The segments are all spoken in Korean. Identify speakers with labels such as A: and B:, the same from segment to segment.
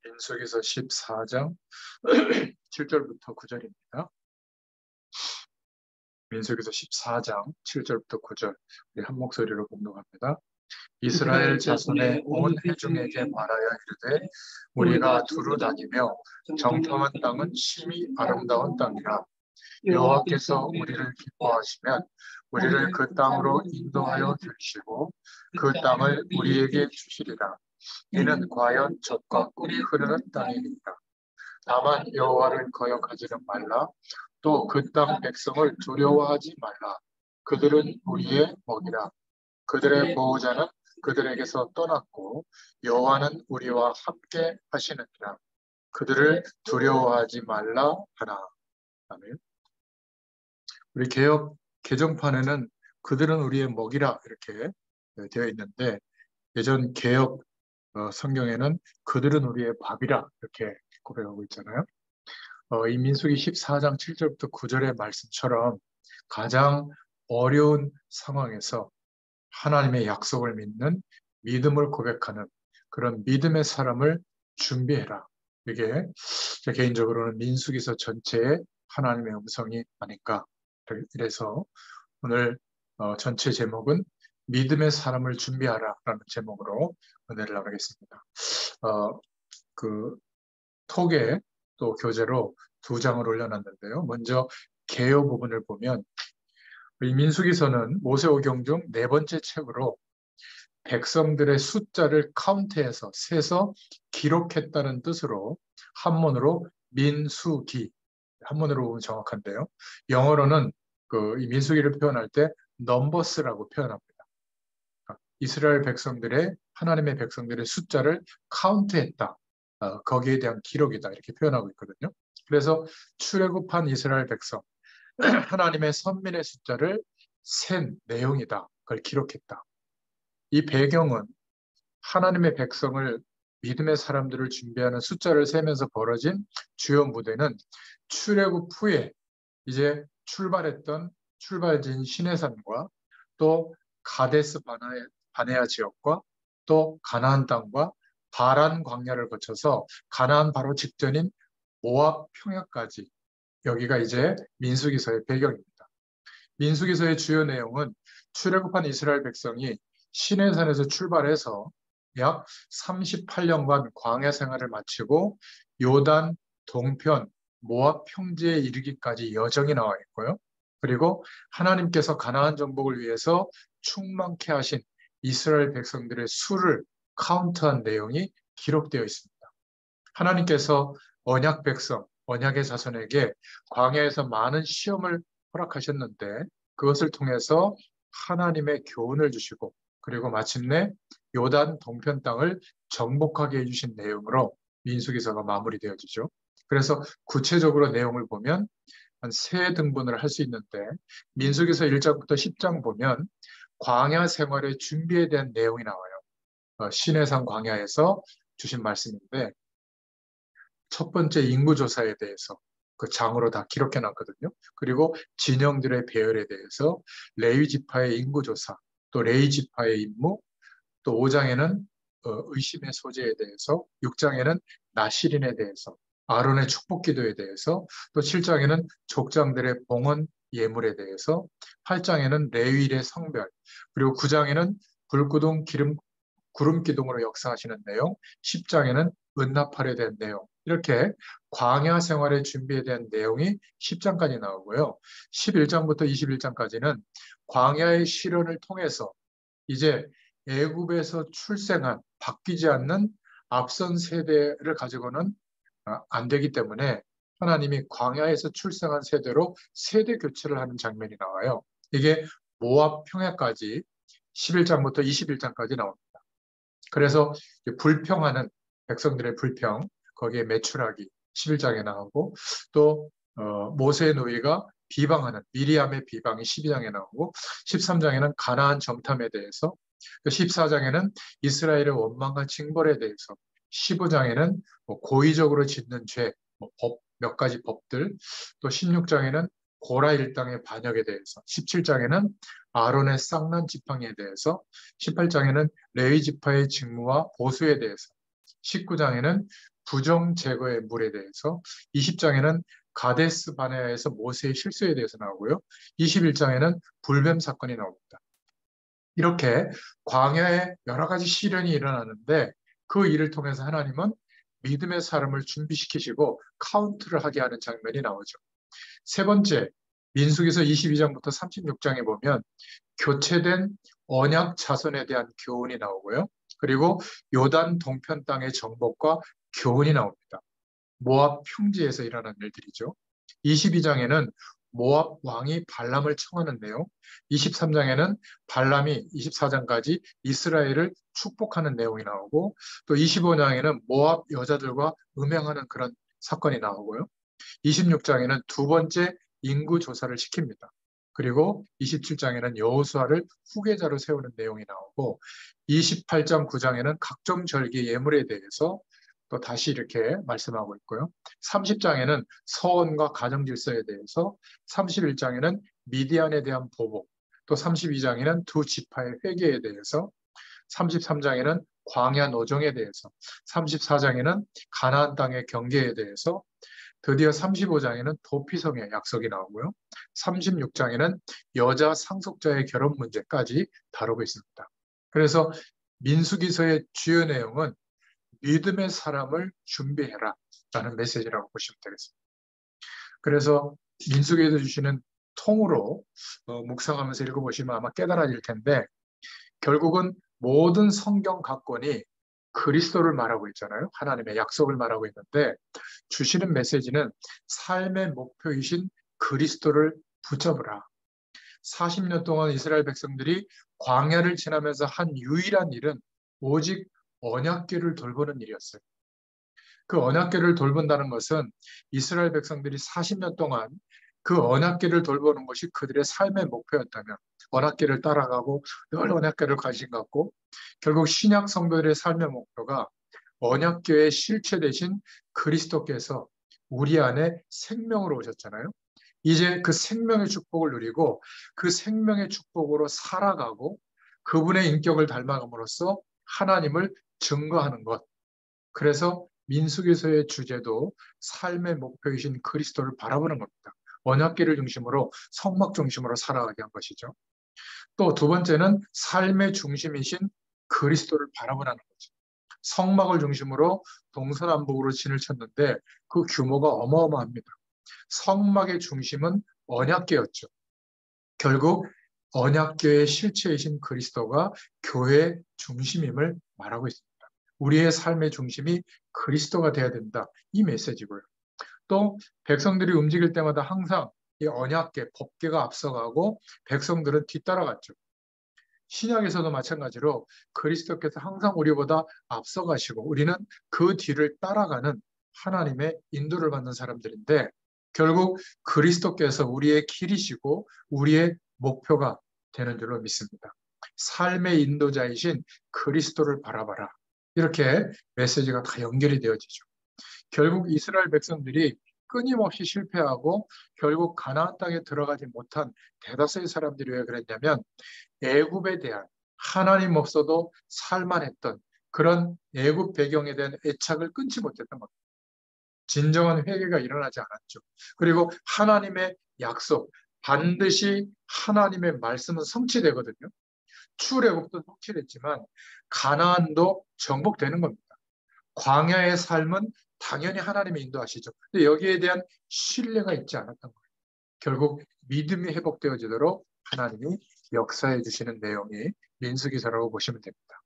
A: 민수기서 14장 7절부터 9절입니다. 민수기서 14장 7절부터 9절 우리 한 목소리로 공독합니다. 이스라엘 자손의 온 회중에게 말하여 이르되 우리가 두루 다니며 정탐한 땅은 심히 아름다운 땅이라. 여호와께서 우리를 기뻐하시면 우리를 그 땅으로 인도하여 주시고 그 땅을 우리에게 주시리라. 이는 과연 젖과 꿀이 흐르는 땅이니라. 다만 여호와를 거역하지는 말라. 또 그 땅 백성을 두려워하지 말라. 그들은 우리의 먹이라. 그들의 보호자는 그들에게서 떠났고 여호와는 우리와 함께 하시느니라. 그들을 두려워하지 말라 하나. 아멘. 우리 개역 개정판에는 그들은 우리의 먹이라 이렇게 되어 있는데, 예전 개역 성경에는 그들은 우리의 밥이라 이렇게 고백하고 있잖아요. 이 민수기 14장 7절부터 9절의 말씀처럼 가장 어려운 상황에서 하나님의 약속을 믿는 믿음을 고백하는 그런 믿음의 사람을 준비해라. 이게 제 개인적으로는 민수기서 전체에 하나님의 음성이 아닐까. 그래서 오늘 전체 제목은 믿음의 사람을 준비하라 라는 제목으로 은혜를 나누겠습니다. 그 톡에 또 교재로 2장을 올려놨는데요. 먼저 개요 부분을 보면 이 민수기서는 모세오경 중 4번째 책으로 백성들의 숫자를 카운트해서 세서 기록했다는 뜻으로 한문으로 민수기, 한문으로 보면 정확한데요. 영어로는 이 민수기를 표현할 때 넘버스라고 표현합니다. 이스라엘 백성들의, 하나님의 백성들의 숫자를 카운트했다. 거기에 대한 기록이다. 이렇게 표현하고 있거든요. 그래서 출애굽한 이스라엘 백성, 하나님의 선민의 숫자를 센 내용이다. 그걸 기록했다. 이 배경은 하나님의 백성을, 믿음의 사람들을 준비하는 숫자를 세면서 벌어진 주요 무대는 출애굽 후에 이제 출발지인 시내산과 또 가데스 바네아 지역과 또 가나안 땅과 바란 광야를 거쳐서 가나안 바로 직전인 모압 평야까지, 여기가 이제 민수기서의 배경입니다. 민수기서의 주요 내용은 출애굽한 이스라엘 백성이 시내산에서 출발해서 약 38년간 광야 생활을 마치고 요단 동편 모압 평지에 이르기까지 여정이 나와 있고요. 그리고 하나님께서 가나안 정복을 위해서 충만케 하신 이스라엘 백성들의 수를 카운트한 내용이 기록되어 있습니다. 하나님께서 언약 백성, 언약의 자손에게 광야에서 많은 시험을 허락하셨는데 그것을 통해서 하나님의 교훈을 주시고, 그리고 마침내 요단 동편 땅을 정복하게 해주신 내용으로 민수기서가 마무리되어지죠. 그래서 구체적으로 내용을 보면 한 3등분을 할 수 있는데, 민수기서 1장부터 10장 보면 광야 생활의 준비에 대한 내용이 나와요. 시내산 광야에서 주신 말씀인데, 첫 번째 인구조사에 대해서 그 장으로 다 기록해 놨거든요. 그리고 진영들의 배열에 대해서 레위 지파의 인구조사, 또 레위 지파의 임무, 또 5장에는 의심의 소재에 대해서, 6장에는 나실인에 대해서, 아론의 축복기도에 대해서, 또 7장에는 족장들의 봉헌 예물에 대해서, 8장에는 레위일의 성별, 그리고 9장에는 불구동 구름 기둥으로 역사하시는 내용, 10장에는 은나팔에 대한 내용, 이렇게 광야 생활의 준비에 대한 내용이 10장까지 나오고요. 11장부터 21장까지는 광야의 시련을 통해서 이제 애굽에서 출생한, 바뀌지 않는 앞선 세대를 가지고는 안 되기 때문에 하나님이 광야에서 출생한 세대로 세대 교체를 하는 장면이 나와요. 이게 모압 평야까지 11장부터 21장까지 나옵니다. 그래서 불평하는 백성들의 불평, 거기에 매출하기 11장에 나오고, 또 모세의 노예가 비방하는 미리암의 비방이 12장에 나오고, 13장에는 가나안 정탐에 대해서, 14장에는 이스라엘의 원망과 징벌에 대해서, 15장에는 고의적으로 짓는 죄, 몇 가지 법들, 또 16장에는 고라 일당의 반역에 대해서, 17장에는 아론의 쌍난 지팡이에 대해서, 18장에는 레위 지파의 직무와 보수에 대해서, 19장에는 부정 제거의 물에 대해서, 20장에는 가데스 바네아에서 모세의 실수에 대해서 나오고요. 21장에는 불뱀 사건이 나옵니다. 이렇게 광야에 여러 가지 시련이 일어나는데 그 일을 통해서 하나님은 믿음의 사람을 준비시키시고 카운트를 하게 하는 장면이 나오죠. 세 번째, 민수기서 22장부터 36장에 보면 교체된 언약 자손에 대한 교훈이 나오고요. 그리고 요단 동편 땅의 정복과 교훈이 나옵니다. 모압 평지에서 일어난 일들이죠. 22장에는 모압 왕이 발람을 청하는 내용, 23장에는 발람이 24장까지 이스라엘을 축복하는 내용이 나오고, 또 25장에는 모압 여자들과 음행하는 그런 사건이 나오고요. 26장에는 두 번째 인구 조사를 시킵니다. 그리고 27장에는 여호수아를 후계자로 세우는 내용이 나오고, 28장 9장에는 각종 절기 예물에 대해서 또 다시 이렇게 말씀하고 있고요. 30장에는 서원과 가정 질서에 대해서, 31장에는 미디안에 대한 보복, 또 32장에는 두 지파의 회개에 대해서, 33장에는 광야 노정에 대해서, 34장에는 가나안 땅의 경계에 대해서, 드디어 35장에는 도피성의 약속이 나오고요. 36장에는 여자 상속자의 결혼 문제까지 다루고 있습니다. 그래서 민수기서의 주요 내용은 믿음의 사람을 준비해라 라는 메시지라고 보시면 되겠습니다. 그래서 민수기에서 주시는 통으로 묵상하면서 읽어보시면 아마 깨달아질 텐데, 결국은 모든 성경 각권이 그리스도를 말하고 있잖아요. 하나님의 약속을 말하고 있는데 주시는 메시지는 삶의 목표이신 그리스도를 붙잡으라. 40년 동안 이스라엘 백성들이 광야를 지나면서 한 유일한 일은 오직 언약궤를 돌보는 일이었어요. 그 언약궤를 돌본다는 것은 이스라엘 백성들이 40년 동안 그 언약궤를 돌보는 것이 그들의 삶의 목표였다면 언약궤를 따라가고 늘 언약궤를 관심 갖고, 결국 신약 성도들의 삶의 목표가 언약궤의 실체 대신 그리스도께서 우리 안에 생명으로 오셨잖아요. 이제 그 생명의 축복을 누리고 그 생명의 축복으로 살아가고 그분의 인격을 닮아감으로써 하나님을 증거하는 것. 그래서 민수기서의 주제도 삶의 목표이신 그리스도를 바라보는 겁니다. 언약궤를 중심으로 성막 중심으로 살아가게 한 것이죠. 또 두 번째는 삶의 중심이신 그리스도를 바라보라는 거죠. 성막을 중심으로 동서남북으로 진을 쳤는데 그 규모가 어마어마합니다. 성막의 중심은 언약궤였죠. 결국 언약궤의 실체이신 그리스도가 교회의 중심임을 말하고 있습니다. 우리의 삶의 중심이 그리스도가 되어야 된다. 이 메시지고요. 또 백성들이 움직일 때마다 항상 이 언약궤, 법궤가 앞서가고 백성들은 뒤따라갔죠. 신약에서도 마찬가지로 그리스도께서 항상 우리보다 앞서가시고 우리는 그 뒤를 따라가는 하나님의 인도를 받는 사람들인데, 결국 그리스도께서 우리의 길이시고 우리의 목표가 되는 줄로 믿습니다. 삶의 인도자이신 그리스도를 바라봐라. 이렇게 메시지가 다 연결이 되어지죠. 결국 이스라엘 백성들이 끊임없이 실패하고 결국 가나안 땅에 들어가지 못한 대다수의 사람들이 왜 그랬냐면 애굽에 대한, 하나님 없어도 살만했던 그런 애굽 배경에 대한 애착을 끊지 못했던 겁니다. 진정한 회개가 일어나지 않았죠. 그리고 하나님의 약속, 반드시 하나님의 말씀은 성취되거든요. 출애굽도 성취됐지만 가나안도 정복되는 겁니다. 광야의 삶은 당연히 하나님이 인도하시죠. 근데 여기에 대한 신뢰가 있지 않았던 거예요. 결국 믿음이 회복되어지도록 하나님이 역사해 주시는 내용이 민수기서라고 보시면 됩니다.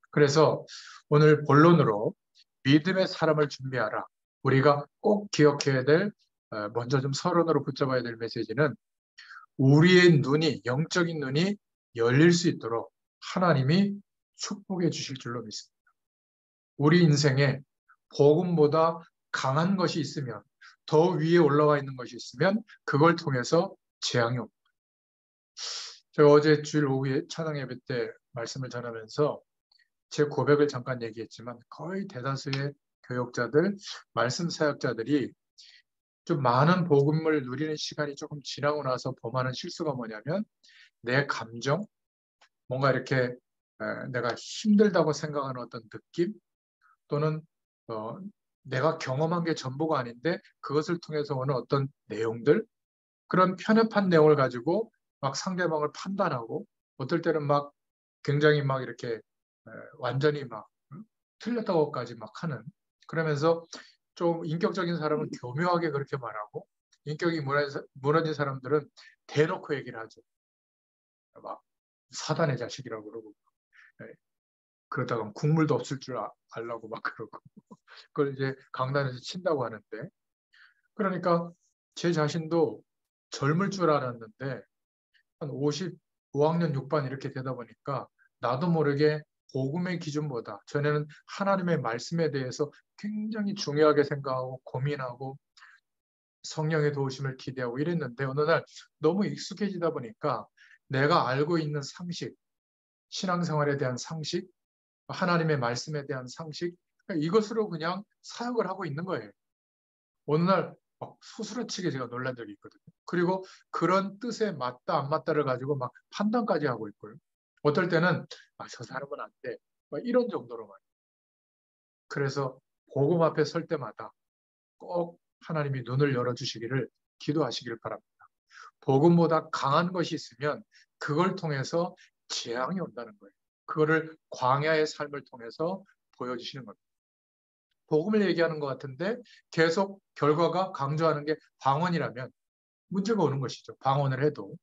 A: 그래서 오늘 본론으로 믿음의 사람을 준비하라. 우리가 꼭 기억해야 될, 먼저 좀 서론으로 붙잡아야 될 메시지는 우리의 눈이, 영적인 눈이 열릴 수 있도록 하나님이 축복해 주실 줄로 믿습니다. 우리 인생에 복음보다 강한 것이 있으면, 더 위에 올라와 있는 것이 있으면 그걸 통해서 재앙이 옵니다. 제가 어제 주일 오후에 찬양 예배 때 말씀을 전하면서 제 고백을 잠깐 얘기했지만 거의 대다수의 교역자들, 말씀 사역자들이 좀 많은 복음을 누리는 시간이 조금 지나고 나서 범하는 실수가 뭐냐면 내 감정, 뭔가 이렇게 내가 힘들다고 생각하는 어떤 느낌, 또는 내가 경험한 게 전부가 아닌데 그것을 통해서 오는 어떤 내용들, 그런 편협한 내용을 가지고 막 상대방을 판단하고 어떨 때는 막 굉장히 막 이렇게 완전히 막 틀렸다고까지 막 하는, 그러면서 좀 인격적인 사람은 교묘하게 그렇게 말하고 인격이 무너진 사람들은 대놓고 얘기를 하죠. 막 사단의 자식이라고 그러고 예, 그러다가 국물도 없을 줄 알라고 막 그러고 그걸 이제 강단에서 친다고 하는데, 그러니까 제 자신도 젊을 줄 알았는데 한 55학년 6반 이렇게 되다 보니까 나도 모르게 복음의 기준보다 전에는 하나님의 말씀에 대해서 굉장히 중요하게 생각하고 고민하고 성령의 도우심을 기대하고 이랬는데 어느 날 너무 익숙해지다 보니까 내가 알고 있는 상식, 신앙생활에 대한 상식, 하나님의 말씀에 대한 상식, 이것으로 그냥 사역을 하고 있는 거예요. 어느 날 소스라치게 제가 놀란 적이 있거든요. 그리고 그런 뜻에 맞다 안 맞다를 가지고 막 판단까지 하고 있고요. 어떨 때는 저 사람은 안 돼. 막 이런 정도로만. 그래서 복음 앞에 설 때마다 꼭 하나님이 눈을 열어주시기를 기도하시길 바랍니다. 복음보다 강한 것이 있으면 그걸 통해서 재앙이 온다는 거예요. 그거를 광야의 삶을 통해서 보여주시는 겁니다. 복음을 얘기하는 것 같은데 계속 결과가 강조하는 게 방언이라면 문제가 오는 것이죠. 방언을 해도.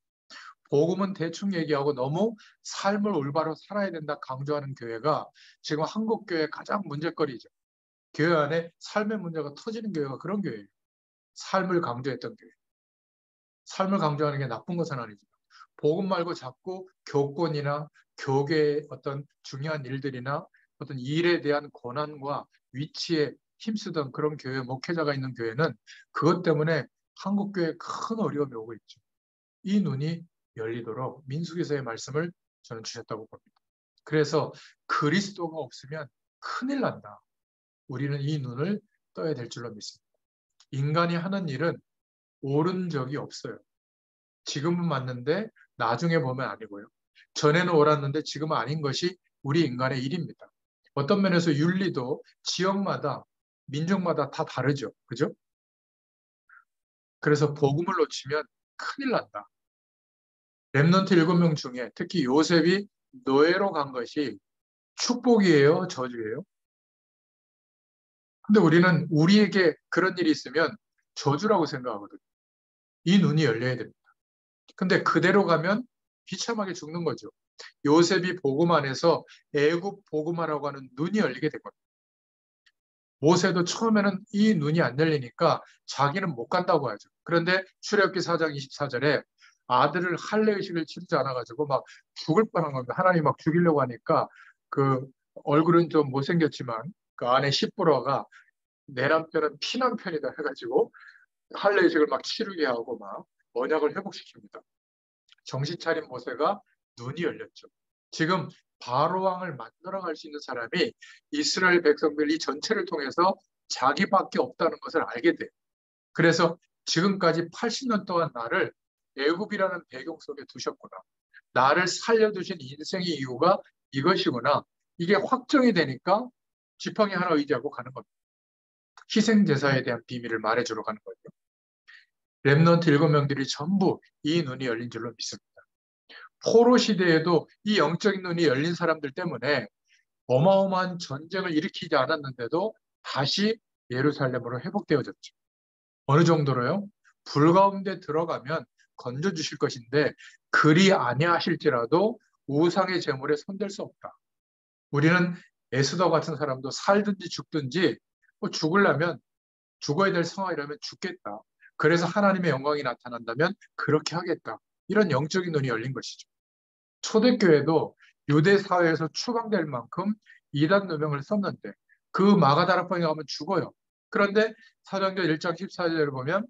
A: 복음은 대충 얘기하고 너무 삶을 올바로 살아야 된다 강조하는 교회가 지금 한국 교회의 가장 문제거리죠. 교회 안에 삶의 문제가 터지는 교회가 그런 교회예요. 삶을 강조했던 교회. 삶을 강조하는 게 나쁜 것은 아니지만 복음 말고 자꾸 교권이나 교계의 어떤 중요한 일들이나 어떤 일에 대한 권한과 위치에 힘쓰던 그런 교회 목회자가 있는 교회는 그것 때문에 한국 교회에 큰 어려움이 오고 있죠. 이 눈이 열리도록 민수기서의 말씀을 저는 주셨다고 봅니다. 그래서 그리스도가 없으면 큰일 난다. 우리는 이 눈을 떠야 될 줄로 믿습니다. 인간이 하는 일은 옳은 적이 없어요. 지금은 맞는데 나중에 보면 아니고요. 전에는 옳았는데 지금은 아닌 것이 우리 인간의 일입니다. 어떤 면에서 윤리도 지역마다, 민족마다 다 다르죠. 그죠? 그래서 복음을 놓치면 큰일 난다. 렘넌트 7명 중에 특히 요셉이 노예로 간 것이 축복이에요? 저주예요? 근데 우리는 우리에게 그런 일이 있으면 저주라고 생각하거든요. 이 눈이 열려야 됩니다. 근데 그대로 가면 비참하게 죽는 거죠. 요셉이 복음 안에서 애굽 복음화라고 하는 눈이 열리게 된 겁니다. 모세도 처음에는 이 눈이 안 열리니까 자기는 못 간다고 하죠. 그런데 출애굽기 4장 24절에 아들을 할례의식을 치르지 않아가지고 막 죽을 뻔한 겁니다. 하나님 막 죽이려고 하니까 그 얼굴은 좀 못생겼지만 그 안에 시부러가 내 남편은 피남편이다 해가지고 할례의식을 막 치르게 하고 막 언약을 회복시킵니다. 정신 차린 모세가 눈이 열렸죠. 지금 바로 왕을 만들어갈 수 있는 사람이 이스라엘 백성들 이 전체를 통해서 자기밖에 없다는 것을 알게 돼요. 그래서 지금까지 80년 동안 나를 애굽이라는 배경 속에 두셨구나. 나를 살려두신 인생의 이유가 이것이구나. 이게 확정이 되니까 지팡이 하나 의지하고 가는 겁니다. 희생제사에 대한 비밀을 말해주러 가는 거죠. 렘넌트 7명들이 전부 이 눈이 열린 줄로 믿습니다. 포로 시대에도 이 영적인 눈이 열린 사람들 때문에 어마어마한 전쟁을 일으키지 않았는데도 다시 예루살렘으로 회복되어졌죠. 어느 정도로요? 불 가운데 들어가면 건져주실 것인데 그리 아니하실지라도 우상의 제물에 손댈 수 없다. 우리는 에스더 같은 사람도 살든지 죽든지 죽으려면 죽어야 될 상황이라면 죽겠다. 그래서 하나님의 영광이 나타난다면 그렇게 하겠다. 이런 영적인 눈이 열린 것이죠. 초대교회도 유대 사회에서 추방될 만큼 이단 누명을 썼는데 그 마가다락방에 가면 죽어요. 그런데 사도행전 1장 14절을 보면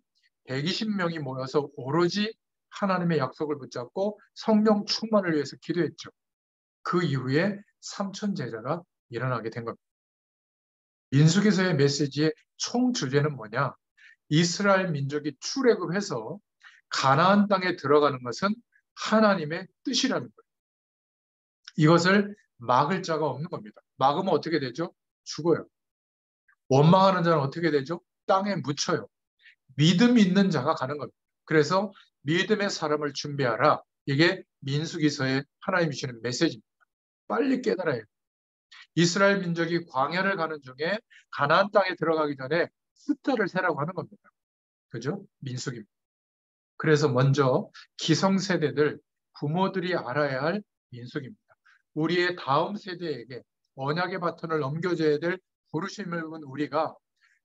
A: 120명이 모여서 오로지 하나님의 약속을 붙잡고 성령 충만을 위해서 기도했죠. 그 이후에 3천 제자가 일어나게 된 겁니다. 민수기서의 메시지의 총 주제는 뭐냐? 이스라엘 민족이 출애굽해서 가나안 땅에 들어가는 것은 하나님의 뜻이라는 거예요. 이것을 막을 자가 없는 겁니다. 막으면 어떻게 되죠? 죽어요. 원망하는 자는 어떻게 되죠? 땅에 묻혀요. 믿음이 있는 자가 가는 겁니다. 그래서 믿음의 사람을 준비하라. 이게 민수기서에 하나님이 주시는 메시지입니다. 빨리 깨달아야 해요. 이스라엘 민족이 광야를 가는 중에 가나안 땅에 들어가기 전에 숫자를 세라고 하는 겁니다. 그죠? 민수기입니다. 그래서 먼저 기성세대들, 부모들이 알아야 할 민수기입니다. 우리의 다음 세대에게 언약의 바톤을 넘겨줘야 될 부르심을 입은 우리가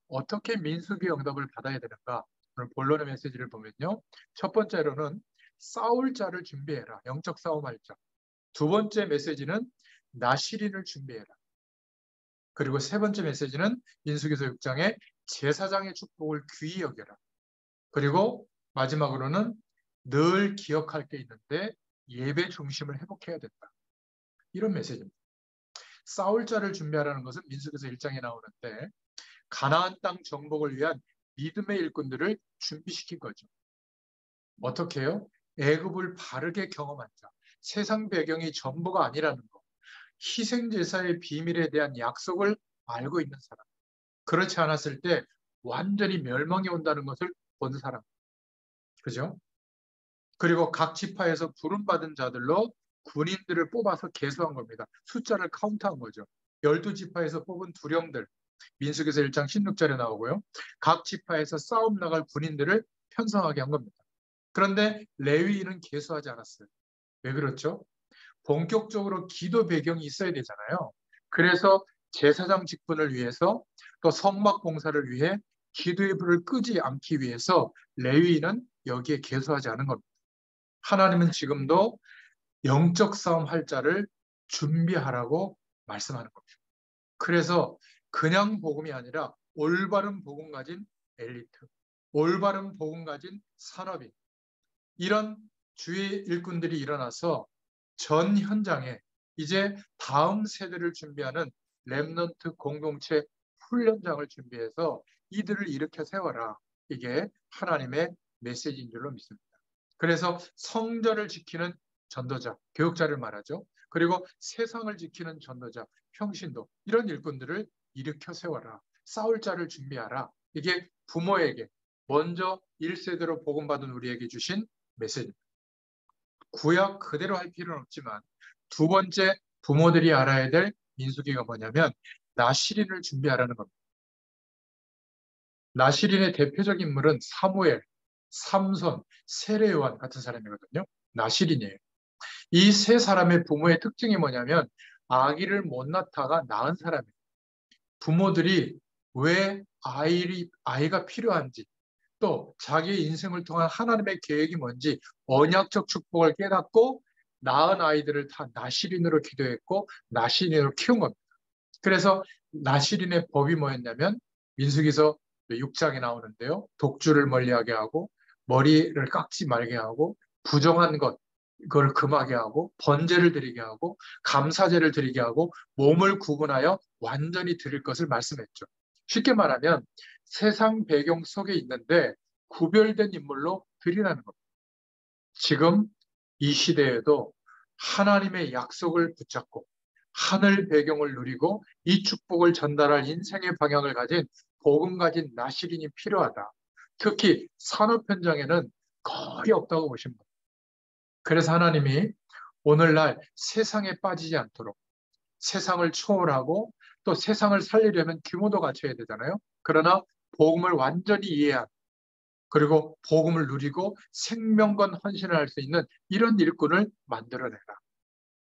A: 어떻게 민수기 응답을 받아야 되는가? 오늘 본론의 메시지를 보면요. 첫 번째로는 싸울 자를 준비해라. 영적 싸움할 자. 두 번째 메시지는 나시린을 준비해라. 그리고 세 번째 메시지는 민수기서 6장의 제사장의 축복을 귀히 여겨라. 그리고 마지막으로는 늘 기억할 게 있는데 예배 중심을 회복해야 된다. 이런 메시지입니다. 싸울 자를 준비하라는 것은 민수기서 1장에 나오는데 가나안 땅 정복을 위한 믿음의 일꾼들을 준비시킨 거죠. 어떻게 해요? 애굽을 바르게 경험한 자, 세상 배경이 전부가 아니라는 거, 희생제사의 비밀에 대한 약속을 알고 있는 사람, 그렇지 않았을 때 완전히 멸망이 온다는 것을 본 사람, 그죠? 그리고 각 지파에서 부름받은 자들로 군인들을 뽑아서 계수한 겁니다. 숫자를 카운트한 거죠. 12지파에서 뽑은 두령들, 민수기서 1장 16절에 나오고요. 각 지파에서 싸움 나갈 군인들을 편성하게 한 겁니다. 그런데 레위인은 계수하지 않았어요. 왜 그렇죠? 본격적으로 기도 배경이 있어야 되잖아요. 그래서 제사장 직분을 위해서 또 성막 봉사를 위해 기도의 불을 끄지 않기 위해서 레위인은 여기에 계수하지 않은 겁니다. 하나님은 지금도 영적 싸움 할 자를 준비하라고 말씀하는 겁니다. 그래서 그냥 복음이 아니라 올바른 복음 가진 엘리트, 올바른 복음 가진 산업인, 이런 주의 일꾼들이 일어나서 전 현장에 이제 다음 세대를 준비하는 렘넌트 공동체 훈련장을 준비해서 이들을 일으켜 세워라. 이게 하나님의 메시지인 줄로 믿습니다. 그래서 성전을 지키는 전도자, 교육자를 말하죠. 그리고 세상을 지키는 전도자, 평신도, 이런 일꾼들을 일으켜 세워라. 싸울 자를 준비하라. 이게 부모에게 먼저 1세대로 복음받은 우리에게 주신 메시지입니다. 구약 그대로 할 필요는 없지만 두 번째 부모들이 알아야 될 민수기가 뭐냐면 나시린을 준비하라는 겁니다. 나시린의 대표적인 인물은 사무엘, 삼손, 세례요한 같은 사람이거든요. 나시린이에요. 이 세 사람의 부모의 특징이 뭐냐면 아기를 못 낳다가 낳은 사람이에요. 부모들이 왜 아이가 필요한지, 또 자기의 인생을 통한 하나님의 계획이 뭔지 언약적 축복을 깨닫고 낳은 아이들을 다 나시린으로 기도했고 나시린으로 키운 겁니다. 그래서 나시린의 법이 뭐였냐면 민수기서 6장에 나오는데요. 독주를 멀리하게 하고 머리를 깎지 말게 하고 부정한 것 그걸 금하게 하고 번제를 드리게 하고 감사제를 드리게 하고 몸을 구분하여 완전히 드릴 것을 말씀했죠. 쉽게 말하면 세상 배경 속에 있는데 구별된 인물로 드리라는 겁니다. 지금 이 시대에도 하나님의 약속을 붙잡고 하늘 배경을 누리고 이 축복을 전달할 인생의 방향을 가진 복음 가진 나시린이 필요하다. 특히 산업 현장에는 거의 없다고 보십니다. 그래서 하나님이 오늘날 세상에 빠지지 않도록 세상을 초월하고 또 세상을 살리려면 규모도 갖춰야 되잖아요. 그러나 복음을 완전히 이해한 그리고 복음을 누리고 생명건 헌신을 할 수 있는 이런 일꾼을 만들어내라.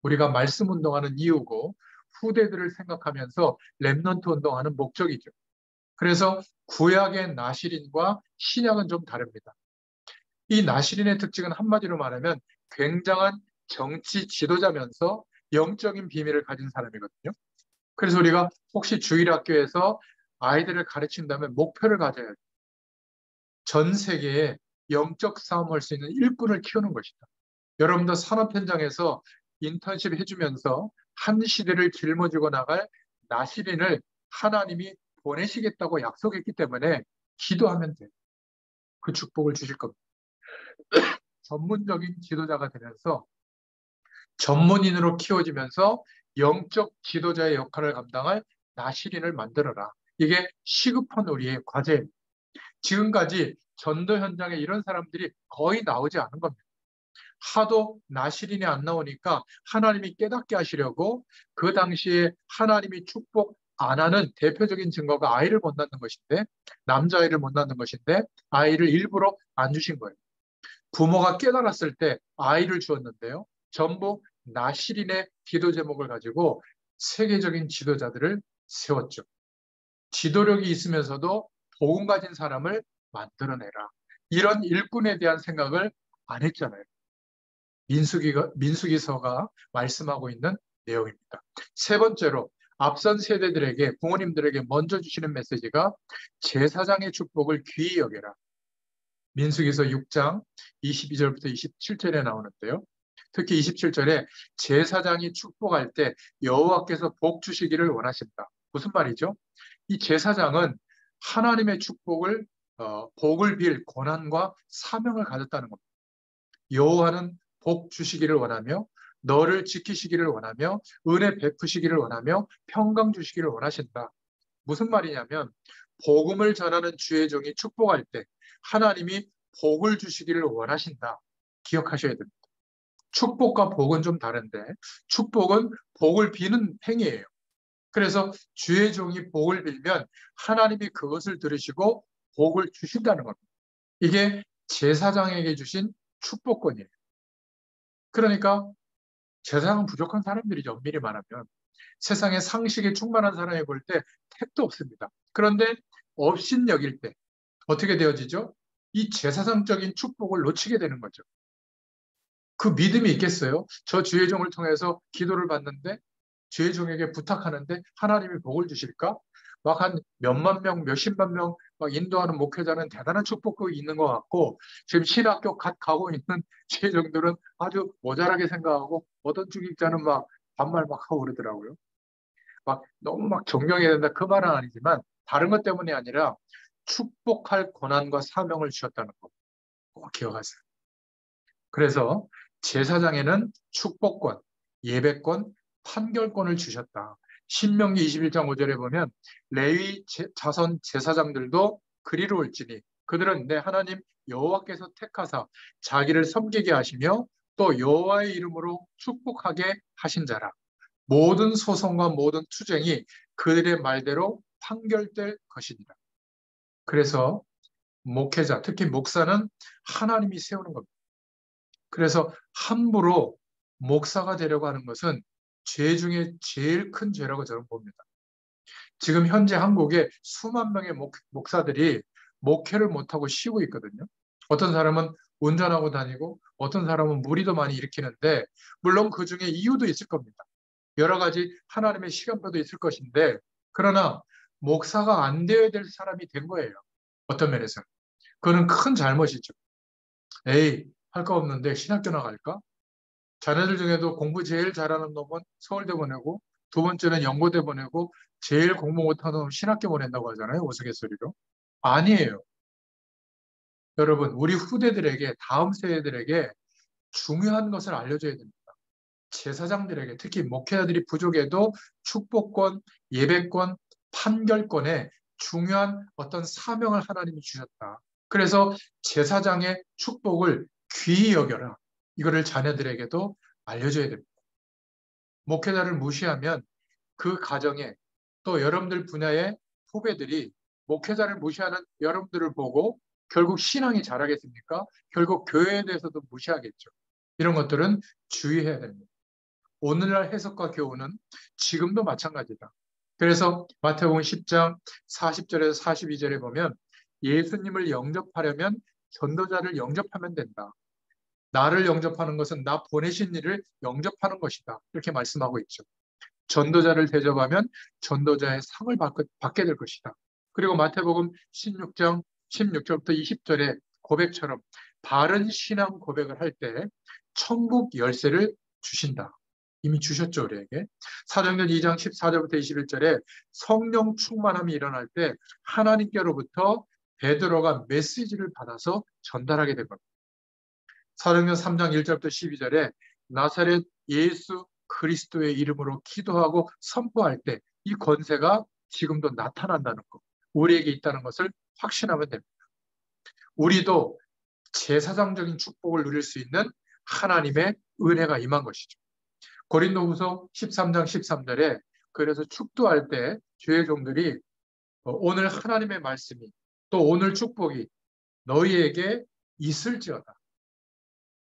A: 우리가 말씀 운동하는 이유고 후대들을 생각하면서 렘넌트 운동하는 목적이죠. 그래서 구약의 나시린과 신약은 좀 다릅니다. 이 나시린의 특징은 한마디로 말하면 굉장한 정치 지도자면서 영적인 비밀을 가진 사람이거든요. 그래서 우리가 혹시 주일학교에서 아이들을 가르친다면 목표를 가져야 돼요. 전 세계에 영적 싸움할 수 있는 일꾼을 키우는 것이다. 여러분도 산업 현장에서 인턴십 해주면서 한 시대를 짊어지고 나갈 나시린을 하나님이 보내시겠다고 약속했기 때문에 기도하면 돼요. 그 축복을 주실 겁니다. 전문적인 지도자가 되면서 전문인으로 키워지면서 영적 지도자의 역할을 감당할 나시린을 만들어라. 이게 시급한 우리의 과제입니다. 지금까지 전도 현장에 이런 사람들이 거의 나오지 않은 겁니다. 하도 나시린이 안 나오니까 하나님이 깨닫게 하시려고 그 당시에 하나님이 축복 안 하는 대표적인 증거가 아이를 못 낳는 것인데, 남자아이를 못 낳는 것인데 아이를 일부러 안 주신 거예요. 부모가 깨달았을 때 아이를 주었는데요. 전부 나시린의 기도 제목을 가지고 세계적인 지도자들을 세웠죠. 지도력이 있으면서도 복음 가진 사람을 만들어내라. 이런 일꾼에 대한 생각을 안 했잖아요. 민수기서가 말씀하고 있는 내용입니다. 세 번째로 앞선 세대들에게, 부모님들에게 먼저 주시는 메시지가 제사장의 축복을 귀히 여겨라. 민수기서 6장 22절부터 27절에 나오는데요. 특히 27절에 제사장이 축복할 때 여호와께서 복 주시기를 원하신다. 무슨 말이죠? 이 제사장은 하나님의 축복을 복을 빌 권한과 사명을 가졌다는 겁니다. 여호와는 복 주시기를 원하며 너를 지키시기를 원하며 은혜 베푸시기를 원하며 평강 주시기를 원하신다. 무슨 말이냐면 복음을 전하는 주의 종이 축복할 때 하나님이 복을 주시기를 원하신다. 기억하셔야 됩니다. 축복과 복은 좀 다른데 축복은 복을 비는 행위예요. 그래서 주의 종이 복을 빌면 하나님이 그것을 들으시고 복을 주신다는 겁니다. 이게 제사장에게 주신 축복권이에요. 그러니까 제사장은 부족한 사람들이죠. 엄밀히 말하면. 세상에 상식에 충만한 사람이 볼 때 택도 없습니다. 그런데 업신여길 때 어떻게 되어지죠? 이 제사장적인 축복을 놓치게 되는 거죠. 그 믿음이 있겠어요? 저 주의 종을 통해서 기도를 받는데 주의 종에게 부탁하는데 하나님이 복을 주실까? 막 한 몇만 명, 몇십만 명 막 인도하는 목회자는 대단한 축복이 있는 것 같고 지금 신학교 갓 가고 있는 주의 종들은 아주 모자라게 생각하고 어떤 중직자는 막 반말 막 하고 그러더라고요. 막 너무 막 존경해야 된다 그 말은 아니지만 다른 것 때문이 아니라 축복할 권한과 사명을 주셨다는 거 꼭 기억하세요. 그래서 제사장에는 축복권, 예배권, 판결권을 주셨다. 신명기 21장 5절에 보면 레위 자손 제사장들도 그리로 올지니 그들은 내 하나님 여호와께서 택하사 자기를 섬기게 하시며 또 여호와의 이름으로 축복하게 하신 자라. 모든 소송과 모든 투쟁이 그들의 말대로 판결될 것이니라. 그래서 목회자, 특히 목사는 하나님이 세우는 겁니다. 그래서 함부로 목사가 되려고 하는 것은 죄 중에 제일 큰 죄라고 저는 봅니다. 지금 현재 한국에 수만 명의 목사들이 목회를 못하고 쉬고 있거든요. 어떤 사람은 운전하고 다니고 어떤 사람은 무리도 많이 일으키는데 물론 그 중에 이유도 있을 겁니다. 여러 가지 하나님의 시간표도 있을 것인데 그러나 목사가 안 되어야 될 사람이 된 거예요. 어떤 면에서. 그거는 큰 잘못이죠. 에이, 할 거 없는데 신학교나 갈까? 자녀들 중에도 공부 제일 잘하는 놈은 서울대 보내고 두 번째는 연고대 보내고 제일 공부 못하는 놈은 신학교 보낸다고 하잖아요. 우스갯소리로. 아니에요. 여러분, 우리 후대들에게, 다음 세대들에게 중요한 것을 알려줘야 됩니다. 제사장들에게, 특히 목회자들이 부족해도 축복권, 예배권, 판결권에 중요한 어떤 사명을 하나님이 주셨다. 그래서 제사장의 축복을 귀히 여겨라. 이거를 자녀들에게도 알려줘야 됩니다. 목회자를 무시하면 그 가정에 또 여러분들 분야의 후배들이 목회자를 무시하는 여러분들을 보고 결국 신앙이 자라겠습니까? 결국 교회에 대해서도 무시하겠죠. 이런 것들은 주의해야 됩니다. 오늘날 해석과 교훈은 지금도 마찬가지다. 그래서 마태복음 10장 40절에서 42절에 보면 예수님을 영접하려면 전도자를 영접하면 된다. 나를 영접하는 것은 나 보내신 이를 영접하는 것이다. 이렇게 말씀하고 있죠. 전도자를 대접하면 전도자의 상을 받게 될 것이다. 그리고 마태복음 16장 16절부터 20절의 고백처럼 바른 신앙 고백을 할 때 천국 열쇠를 주신다. 이미 주셨죠, 우리에게. 사도행전 2장 14절부터 21절에 성령 충만함이 일어날 때 하나님께로부터 베드로가 메시지를 받아서 전달하게 된 겁니다. 사도행전 3장 1절부터 12절에 나사렛 예수 그리스도의 이름으로 기도하고 선포할 때 이 권세가 지금도 나타난다는 것, 우리에게 있다는 것을 확신하면 됩니다. 우리도 제사장적인 축복을 누릴 수 있는 하나님의 은혜가 임한 것이죠. 고린도후서 13장 13절에 그래서 축도할 때 주의 종들이 오늘 하나님의 말씀이 또 오늘 축복이 너희에게 있을지어다.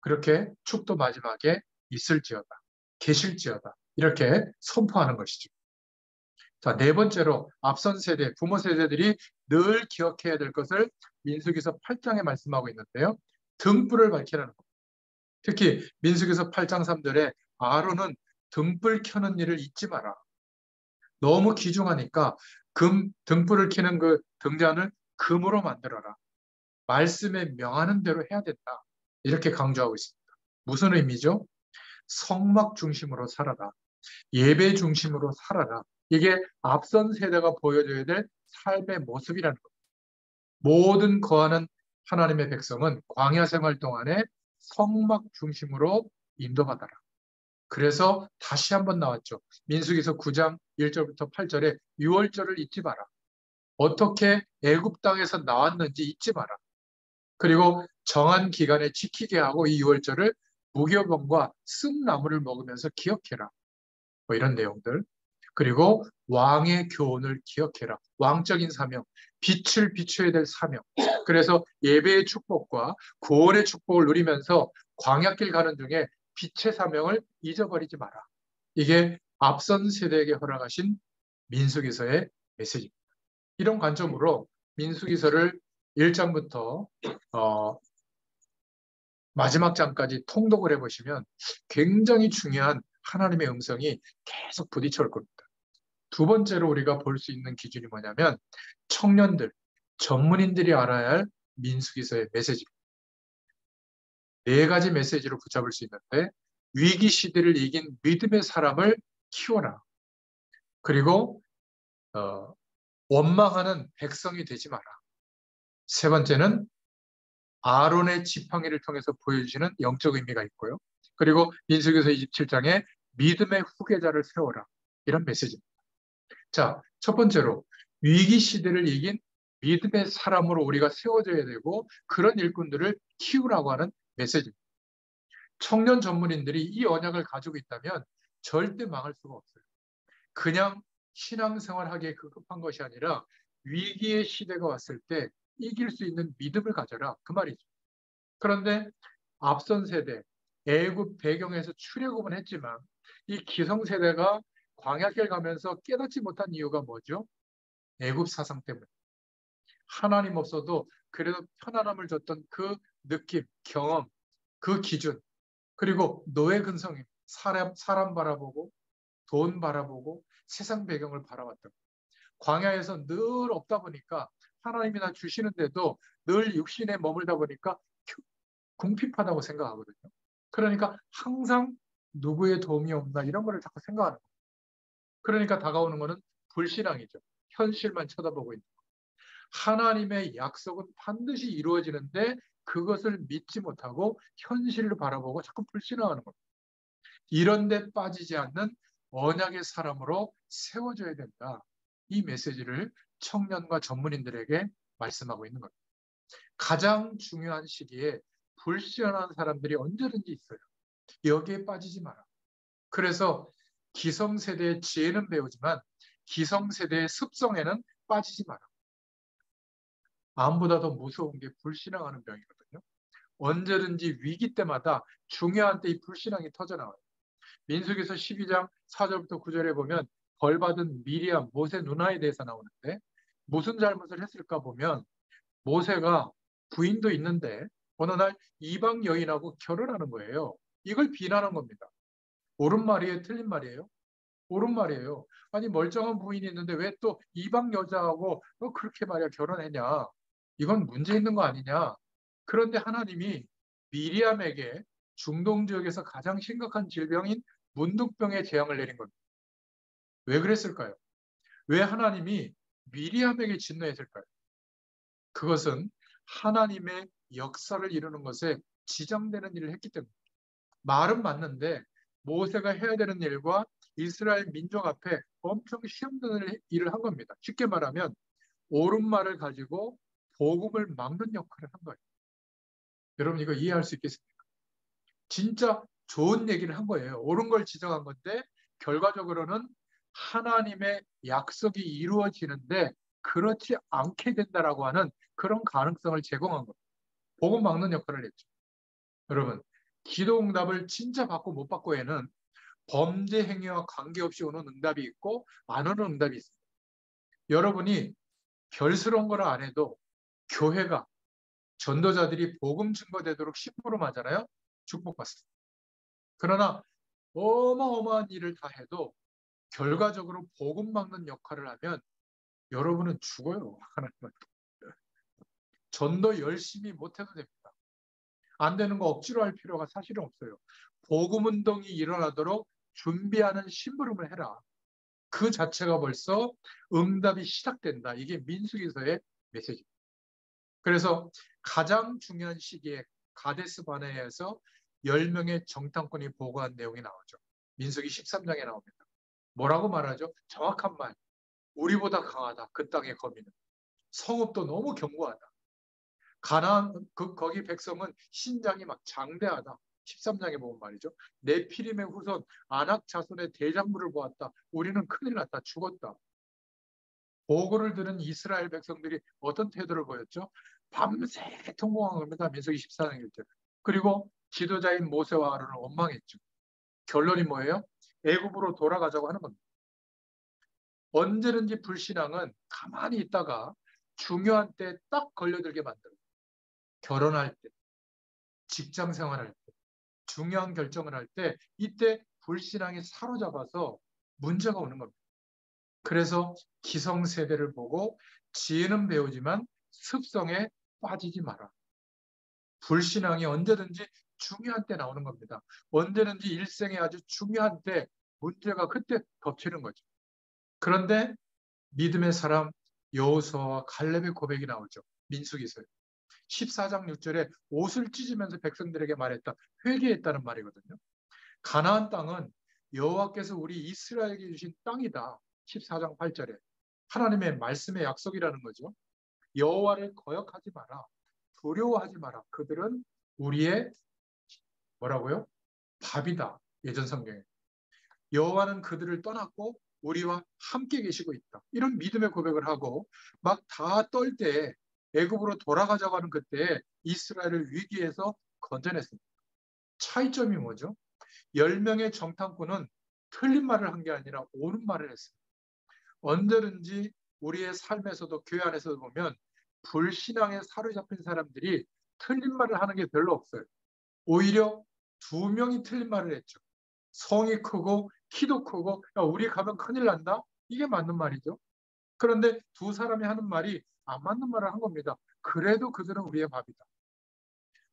A: 그렇게 축도 마지막에 있을지어다. 계실지어다. 이렇게 선포하는 것이죠. 자, 네 번째로 앞선 세대, 부모 세대들이 늘 기억해야 될 것을 민수기서 8장에 말씀하고 있는데요. 등불을 밝히라는 것. 특히 민수기서 8장 3절에 아론은 등불 켜는 일을 잊지 마라. 너무 귀중하니까 등불을 켜는 그 등잔을 금으로 만들어라. 말씀에 명하는 대로 해야 된다. 이렇게 강조하고 있습니다. 무슨 의미죠? 성막 중심으로 살아라. 예배 중심으로 살아라. 이게 앞선 세대가 보여줘야 될 삶의 모습이라는 겁니다. 모든 거하는 하나님의 백성은 광야 생활 동안에 성막 중심으로 인도받아라. 그래서 다시 한번 나왔죠. 민수기서 9장 1절부터 8절에 유월절을 잊지 마라. 어떻게 애굽 땅에서 나왔는지 잊지 마라. 그리고 정한 기간에 지키게 하고 이 유월절을 무교병과 쓴 나물을 먹으면서 기억해라. 뭐 이런 내용들. 그리고 왕의 교훈을 기억해라. 왕적인 사명, 빛을 비춰야 될 사명. 그래서 예배의 축복과 구원의 축복을 누리면서 광야길 가는 중에 빛의 사명을 잊어버리지 마라. 이게 앞선 세대에게 허락하신 민수기서의 메시지입니다. 이런 관점으로 민수기서를 1장부터 마지막 장까지 통독을 해보시면 굉장히 중요한 하나님의 음성이 계속 부딪혀올 겁니다. 두 번째로 우리가 볼 수 있는 기준이 뭐냐면 청년들, 전문인들이 알아야 할 민수기서의 메시지입니다. 네 가지 메시지로 붙잡을 수 있는데 위기 시대를 이긴 믿음의 사람을 키워라. 그리고 원망하는 백성이 되지 마라. 세 번째는 아론의 지팡이를 통해서 보여주시는 영적 의미가 있고요. 그리고 민수기서 27장에 믿음의 후계자를 세워라. 이런 메시지입니다. 자, 첫 번째로 위기 시대를 이긴 믿음의 사람으로 우리가 세워져야 되고 그런 일꾼들을 키우라고 하는 메시지입니다. 청년 전문인들이 이 언약을 가지고 있다면 절대 망할 수가 없어요. 그냥 신앙생활하기에 급한 것이 아니라 위기의 시대가 왔을 때 이길 수 있는 믿음을 가져라. 그 말이죠. 그런데 앞선 세대, 애굽 배경에서 출애굽은 했지만 이 기성세대가 광야길 가면서 깨닫지 못한 이유가 뭐죠? 애굽 사상 때문에. 하나님 없어도 그래도 편안함을 줬던 그 느낌, 경험, 그 기준, 그리고 노예 근성이 사람 바라보고 돈 바라보고 세상 배경을 바라봤던 광야에서 늘 없다 보니까 하나님이나 주시는데도 늘 육신에 머물다 보니까 궁핍하다고 생각하거든요. 그러니까 항상 누구의 도움이 없나 이런 거를 자꾸 생각하는 거예요. 그러니까 다가오는 거는 불신앙이죠. 현실만 쳐다보고 있는 거예요. 하나님의 약속은 반드시 이루어지는데 그것을 믿지 못하고 현실을 바라보고 자꾸 불신앙하는 겁니다. 이런 데 빠지지 않는 언약의 사람으로 세워져야 된다. 이 메시지를 청년과 전문인들에게 말씀하고 있는 겁니다. 가장 중요한 시기에 불신앙하는 사람들이 언제든지 있어요. 여기에 빠지지 마라. 그래서 기성세대의 지혜는 배우지만 기성세대의 습성에는 빠지지 마라. 암보다 더 무서운 게 불신앙하는 병이거든요. 언제든지 위기 때마다 중요한 때 이 불신앙이 터져나와요. 민수기서 12장 4절부터 9절에 보면 벌받은 미리암, 모세 누나에 대해서 나오는데 무슨 잘못을 했을까 보면 모세가 부인도 있는데 어느 날 이방 여인하고 결혼하는 거예요. 이걸 비난한 겁니다. 옳은 말이에요? 틀린 말이에요? 옳은 말이에요. 아니 멀쩡한 부인이 있는데 왜 또 이방 여자하고 너 그렇게 말이야 결혼했냐? 이건 문제 있는 거 아니냐? 그런데 하나님이 미리암에게 중동 지역에서 가장 심각한 질병인 문둥병의 재앙을 내린 겁니다. 왜 그랬을까요? 왜 하나님이 미리암에게 진노했을까요? 그것은 하나님의 역사를 이루는 것에 지장되는 일을 했기 때문입니다. 말은 맞는데 모세가 해야 되는 일과 이스라엘 민족 앞에 엄청 시험 드는 일을 한 겁니다. 쉽게 말하면 옳은 말을 가지고 복음을 막는 역할을 한 거예요. 여러분 이거 이해할 수 있겠습니까? 진짜 좋은 얘기를 한 거예요. 옳은 걸 지적한 건데 결과적으로는 하나님의 약속이 이루어지는데 그렇지 않게 된다라고 하는 그런 가능성을 제공한 거예요. 복음 막는 역할을 했죠. 여러분, 기도 응답을 진짜 받고 못 받고에는 범죄 행위와 관계없이 오는 응답이 있고 안 오는 응답이 있습니다. 여러분이 별스러운 걸 안 해도 교회가 전도자들이 복음 증거되도록 심부름하잖아요. 축복받습니다. 그러나 어마어마한 일을 다 해도 결과적으로 복음 막는 역할을 하면 여러분은 죽어요. 하나님은. 전도 열심히 못해도 됩니다. 안 되는 거 억지로 할 필요가 사실은 없어요. 복음 운동이 일어나도록 준비하는 심부름을 해라. 그 자체가 벌써 응답이 시작된다. 이게 민수기서의 메시지입니다. 그래서 가장 중요한 시기에 가데스 바네아에서 10명의 정탐꾼이 보고한 내용이 나오죠. 민수기 13장에 나옵니다. 뭐라고 말하죠? 정확한 말. 우리보다 강하다. 그 땅의 거민은. 성읍도 너무 견고하다. 가나안 거기 백성은 신장이 막 장대하다. 13장에 보면 말이죠. 네피림의 후손 아낙 자손의 대장부를 보았다. 우리는 큰일 났다. 죽었다. 보고를 들은 이스라엘 백성들이 어떤 태도를 보였죠? 밤새 통곡한 겁니다. 민수기 14장 1절. 그리고 지도자인 모세와 아론을 원망했죠. 결론이 뭐예요? 애굽으로 돌아가자고 하는 겁니다. 언제든지 불신앙은 가만히 있다가 중요한 때 딱 걸려들게 만들어요. 결혼할 때, 직장 생활할 때, 중요한 결정을 할 때 이때 불신앙이 사로잡아서 문제가 오는 겁니다. 그래서 기성세대를 보고 지혜는 배우지만 습성에 빠지지 마라. 불신앙이 언제든지 중요한 때 나오는 겁니다. 언제든지 일생에 아주 중요한 때 문제가 그때 덮치는 거죠. 그런데 믿음의 사람 여호수아와 갈렙의 고백이 나오죠. 민수기서에. 14장 6절에 옷을 찢으면서 백성들에게 말했다. 회개했다는 말이거든요. 가나안 땅은 여호와께서 우리 이스라엘에게 주신 땅이다. 14장 8절에. 하나님의 말씀의 약속이라는 거죠. 여호와를 거역하지 마라. 두려워하지 마라. 그들은 우리의 뭐라고요? 밥이다. 예전 성경에. 여호와는 그들을 떠났고 우리와 함께 계시고 있다. 이런 믿음의 고백을 하고 막 다 떨 때 애굽으로 돌아가자고 하는 그때 이스라엘을 위기에서 건져냈습니다. 차이점이 뭐죠? 10명의 정탐꾼은 틀린 말을 한 게 아니라 옳은 말을 했습니다. 언제든지 우리의 삶에서도 교회 안에서도 보면 불신앙에 사로잡힌 사람들이 틀린 말을 하는 게 별로 없어요. 오히려 2명이 틀린 말을 했죠. 성이 크고 키도 크고 야, 우리 가면 큰일 난다? 이게 맞는 말이죠. 그런데 두 사람이 하는 말이 안 맞는 말을 한 겁니다. 그래도 그들은 우리의 밥이다.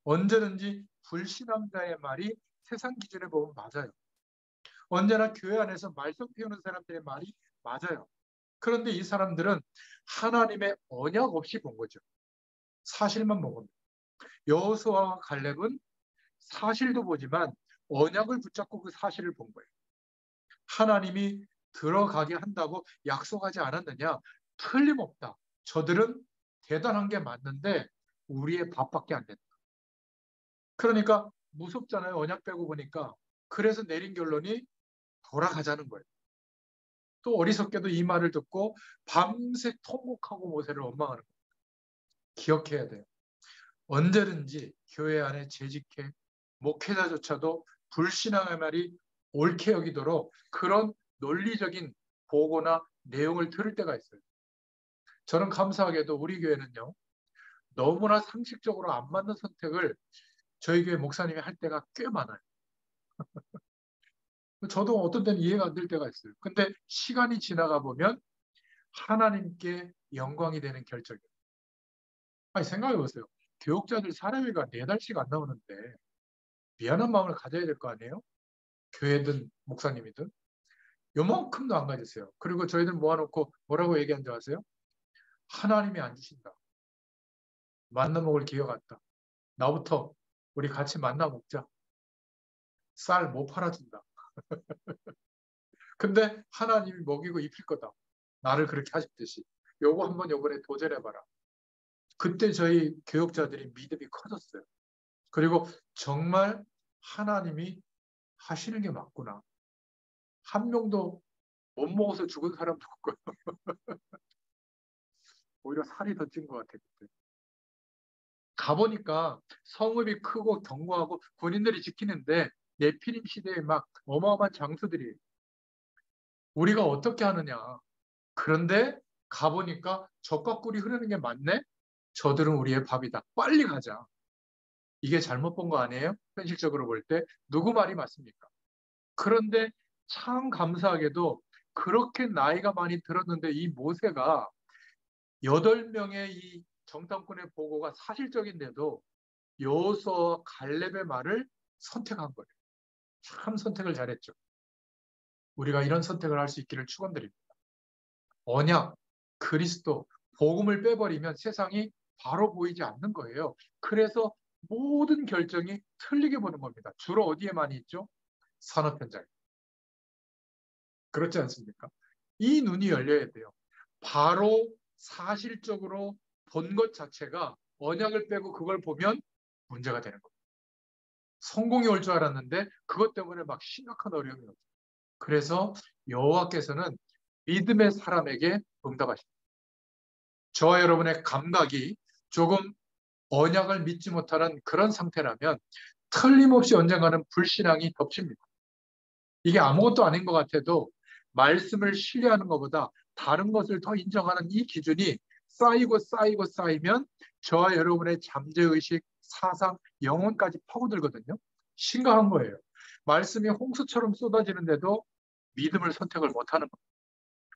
A: 언제든지 불신앙자의 말이 세상 기준에 보면 맞아요. 언제나 교회 안에서 말썽 피우는 사람들의 말이 맞아요. 그런데 이 사람들은 하나님의 언약 없이 본 거죠. 사실만 본 겁니다. 여호수아와 갈렙은 사실도 보지만 언약을 붙잡고 그 사실을 본 거예요. 하나님이 들어가게 한다고 약속하지 않았느냐? 틀림없다. 저들은 대단한 게 맞는데 우리의 밥밖에 안 된다. 그러니까 무섭잖아요. 언약 빼고 보니까. 그래서 내린 결론이 돌아가자는 거예요. 또 어리석게도 이 말을 듣고 밤새 통곡하고 모세를 원망하는 거예요. 기억해야 돼요. 언제든지 교회 안에 재직해 목회자조차도 불신앙의 말이 옳게 여기도록 그런 논리적인 보고나 내용을 들을 때가 있어요. 저는 감사하게도 우리 교회는요. 너무나 상식적으로 안 맞는 선택을 저희 교회 목사님이 할 때가 꽤 많아요. 저도 어떤 때는 이해가 안 될 때가 있어요. 근데 시간이 지나가 보면 하나님께 영광이 되는 결정이에요. 아니, 생각해 보세요. 교육자들 사례비가 4달씩 안 나오는데 미안한 마음을 가져야 될 거 아니에요? 교회든 목사님이든. 요만큼도 안 가졌어요. 그리고 저희들 모아놓고 뭐라고 얘기한 줄 아세요? 하나님이 안 주신다. 만나 먹을 기회 같다. 나부터 우리 같이 만나 먹자. 쌀 못 팔아준다. 근데 하나님이 먹이고 입힐 거다. 나를 그렇게 하셨듯이. 요거 한번 요번에 도전해봐라. 그때 저희 교육자들이 믿음이 커졌어요. 그리고 정말 하나님이 하시는 게 맞구나. 한 명도 못 먹어서 죽은 사람도 없고 오히려 살이 더 찐 것 같아요. 그때. 가보니까 성읍이 크고 견고하고 군인들이 지키는데 네피림 시대에 막 어마어마한 장수들이 우리가 어떻게 하느냐. 그런데 가보니까 젖과 꿀이 흐르는 게 맞네? 저들은 우리의 밥이다. 빨리 가자. 이게 잘못 본 거 아니에요? 현실적으로 볼 때. 누구 말이 맞습니까? 그런데 참 감사하게도 그렇게 나이가 많이 들었는데 이 모세가 8명의 이 정탐꾼의 보고가 사실적인데도 여호수아와 갈렙의 말을 선택한 거예요. 참 선택을 잘했죠. 우리가 이런 선택을 할 수 있기를 축원드립니다. 언약, 그리스도, 복음을 빼버리면 세상이 바로 보이지 않는 거예요. 그래서 모든 결정이 틀리게 보는 겁니다. 주로 어디에 많이 있죠? 산업 현장. 그렇지 않습니까? 이 눈이 열려야 돼요. 바로 사실적으로 본 것 자체가 언약을 빼고 그걸 보면 문제가 되는 겁니다. 성공이 올 줄 알았는데 그것 때문에 막 심각한 어려움이 오죠. 그래서 여호와께서는 믿음의 사람에게 응답하십니다. 저와 여러분의 감각이 조금 언약을 믿지 못하는 그런 상태라면 틀림없이 언젠가는 불신앙이 덮칩니다. 이게 아무것도 아닌 것 같아도 말씀을 신뢰하는 것보다 다른 것을 더 인정하는 이 기준이 쌓이고 쌓이고 쌓이면 저와 여러분의 잠재의식, 사상, 영혼까지 파고들거든요. 심각한 거예요. 말씀이 홍수처럼 쏟아지는데도 믿음을 선택을 못하는 거예요.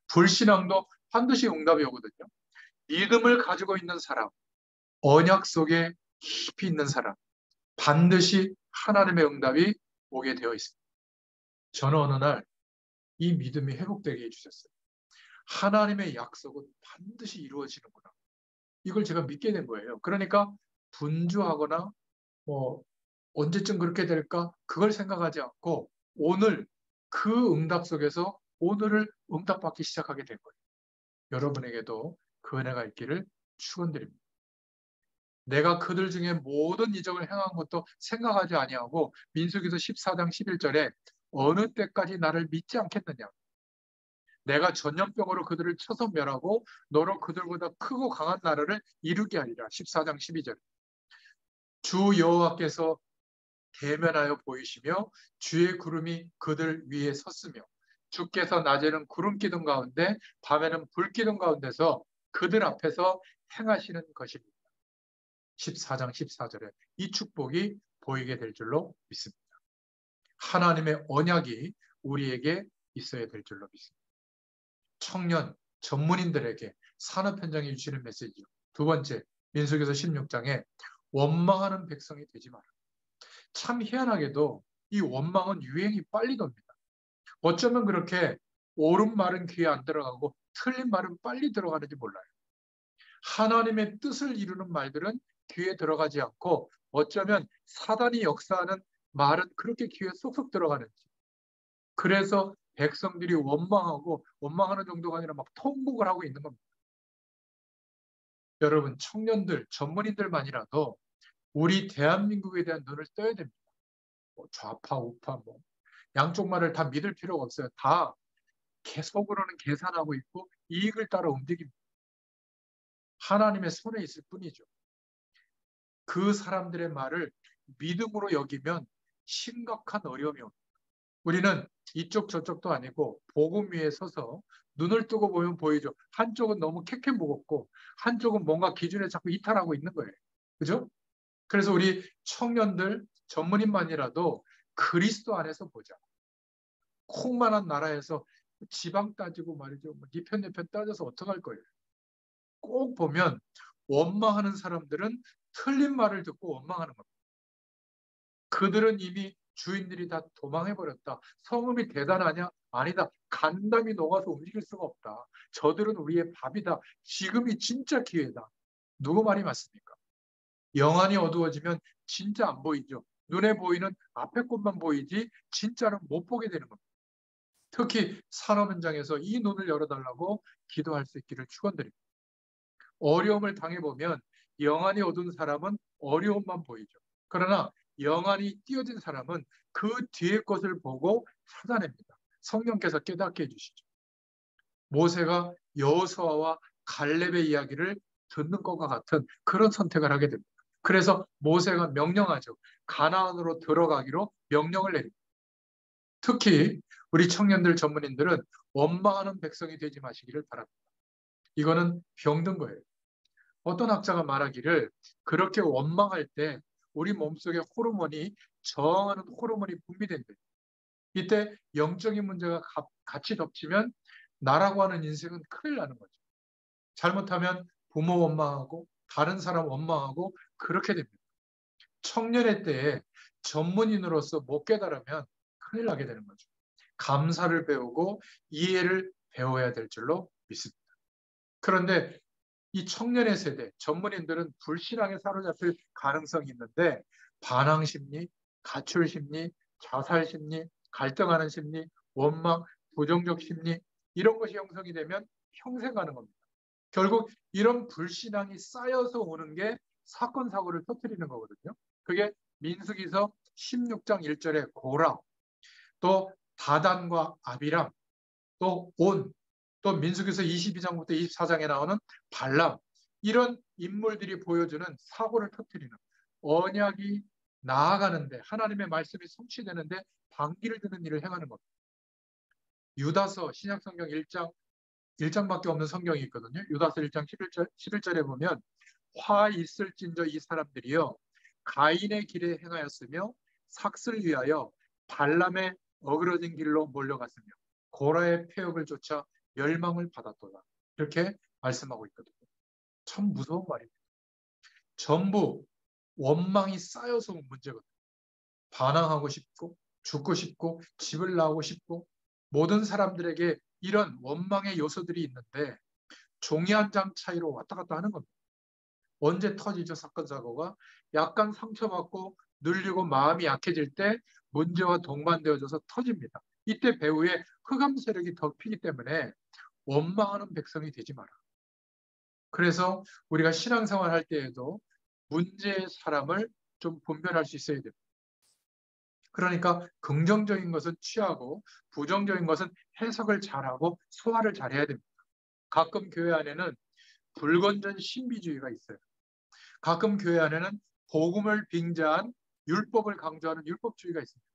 A: 불신앙도 반드시 응답이 오거든요. 믿음을 가지고 있는 사람, 언약 속에 깊이 있는 사람, 반드시 하나님의 응답이 오게 되어 있습니다. 저는 어느 날 이 믿음이 회복되게 해주셨어요. 하나님의 약속은 반드시 이루어지는구나. 이걸 제가 믿게 된 거예요. 그러니까 분주하거나 뭐 언제쯤 그렇게 될까? 그걸 생각하지 않고 오늘 그 응답 속에서 오늘을 응답받기 시작하게 된 거예요. 여러분에게도 그 은혜가 있기를 축원드립니다. 내가 그들 중에 모든 이적을 행한 것도 생각하지 아니하고 민수기서 14장 11절에 어느 때까지 나를 믿지 않겠느냐. 내가 전염병으로 그들을 쳐서 멸하고 너로 그들보다 크고 강한 나라를 이루게 하리라. 14장 12절. 주 여호와께서 대면하여 보이시며 주의 구름이 그들 위에 섰으며 주께서 낮에는 구름 기둥 가운데 밤에는 불 기둥 가운데서 그들 앞에서 행하시는 것입니다. 14장 14절에 이 축복이 보이게 될 줄로 믿습니다. 하나님의 언약이 우리에게 있어야 될 줄로 믿습니다. 청년, 전문인들에게 산업 현장에 주시는 메시지요. 두 번째, 민수기서 16장에 원망하는 백성이 되지 마라. 참 희한하게도 이 원망은 유행이 빨리 돕니다. 어쩌면 그렇게 옳은 말은 귀에 안 들어가고 틀린 말은 빨리 들어가는지 몰라요. 하나님의 뜻을 이루는 말들은 귀에 들어가지 않고 어쩌면 사단이 역사하는 말은 그렇게 귀에 쏙쏙 들어가는지. 그래서 백성들이 원망하고 원망하는 정도가 아니라 막 통곡을 하고 있는 겁니다. 여러분, 청년들, 전문인들만이라도 우리 대한민국에 대한 눈을 떠야 됩니다. 뭐 좌파, 우파, 뭐 양쪽 말을 다 믿을 필요가 없어요. 다 속으로는 계산하고 있고 이익을 따라 움직입니다. 하나님의 손에 있을 뿐이죠. 그 사람들의 말을 믿음으로 여기면 심각한 어려움이 옵니다. 우리는 이쪽 저쪽도 아니고 복음 위에 서서 눈을 뜨고 보면 보이죠. 한쪽은 너무 캐캐 무겁고 한쪽은 뭔가 기준에 자꾸 이탈하고 있는 거예요. 그죠? 그래서 우리 청년들, 전문인만이라도 그리스도 안에서 보자. 콩만한 나라에서 지방 따지고 말이죠. 네 편, 내 편 따져서 어떡할 거예요. 꼭 보면 원망하는 사람들은 틀린 말을 듣고 원망하는 겁니다. 그들은 이미 주인들이 다 도망해버렸다. 성읍이 대단하냐? 아니다. 간담이 녹아서 움직일 수가 없다. 저들은 우리의 밥이다. 지금이 진짜 기회다. 누구 말이 맞습니까? 영안이 어두워지면 진짜 안 보이죠. 눈에 보이는 앞에 것만 보이지 진짜는 못 보게 되는 겁니다. 특히 산업 현장에서 이 눈을 열어달라고 기도할 수 있기를 축원드립니다. 어려움을 당해보면 영안이 어두운 사람은 어려움만 보이죠. 그러나 영안이 띄어진 사람은 그 뒤에 것을 보고 찾아냅니다. 성령께서 깨닫게 해주시죠. 모세가 여호수아와 갈렙의 이야기를 듣는 것과 같은 그런 선택을 하게 됩니다. 그래서 모세가 명령하죠. 가나안으로 들어가기로 명령을 내립니다. 특히 우리 청년들 전문인들은 원망하는 백성이 되지 마시기를 바랍니다. 이거는 병든 거예요. 어떤 학자가 말하기를 그렇게 원망할 때 우리 몸속에 호르몬이 저항하는 호르몬이 분비된대. 이때 영적인 문제가 같이 덮치면 나라고 하는 인생은 큰일 나는 거죠. 잘못하면 부모 원망하고 다른 사람 원망하고 그렇게 됩니다. 청년의 때에 전문인으로서 못 깨달으면 큰일 나게 되는 거죠. 감사를 배우고 이해를 배워야 될 줄로 믿습니다. 그런데 이 청년의 세대, 전문인들은 불신앙에 사로잡힐 가능성이 있는데 반항 심리, 가출 심리, 자살 심리, 갈등하는 심리, 원망, 부정적 심리 이런 것이 형성이 되면 평생 가는 겁니다. 결국 이런 불신앙이 쌓여서 오는 게 사건 사고를 터뜨리는 거거든요. 그게 민수기서 16장 1절에 고라, 또 다단과 아비람, 또 온, 또 민수기서 22장부터 24장에 나오는 발람 이런 인물들이 보여주는 사고를 터뜨리는 언약이 나아가는데 하나님의 말씀이 성취되는데 방귀를 드는 일을 행하는 겁니다. 유다서 신약성경 1장밖에 없는 성경이 있거든요. 유다서 1장 11절에 보면 화 있을진저 이 사람들이요 가인의 길에 행하였으며 삭슬 위하여 발람의 어그러진 길로 몰려갔으며 고라의 폐역을 쫓아 멸망을 받았도다. 이렇게 말씀하고 있거든요. 참 무서운 말입니다. 전부 원망이 쌓여서 온 문제거든요. 반항하고 싶고 죽고 싶고 집을 나오고 싶고 모든 사람들에게 이런 원망의 요소들이 있는데 종이 한 장 차이로 왔다 갔다 하는 겁니다. 언제 터지죠? 사건 사고가 약간 상처받고 눌리고 마음이 약해질 때 문제와 동반되어져서 터집니다. 이때 배후에 흑암 세력이 덮이기 때문에 원망하는 백성이 되지 마라. 그래서 우리가 신앙생활 할 때에도 문제의 사람을 좀 분별할 수 있어야 됩니다. 그러니까 긍정적인 것은 취하고 부정적인 것은 해석을 잘하고 소화를 잘해야 됩니다. 가끔 교회 안에는 불건전 신비주의가 있어요. 가끔 교회 안에는 복음을 빙자한 율법을 강조하는 율법주의가 있습니다.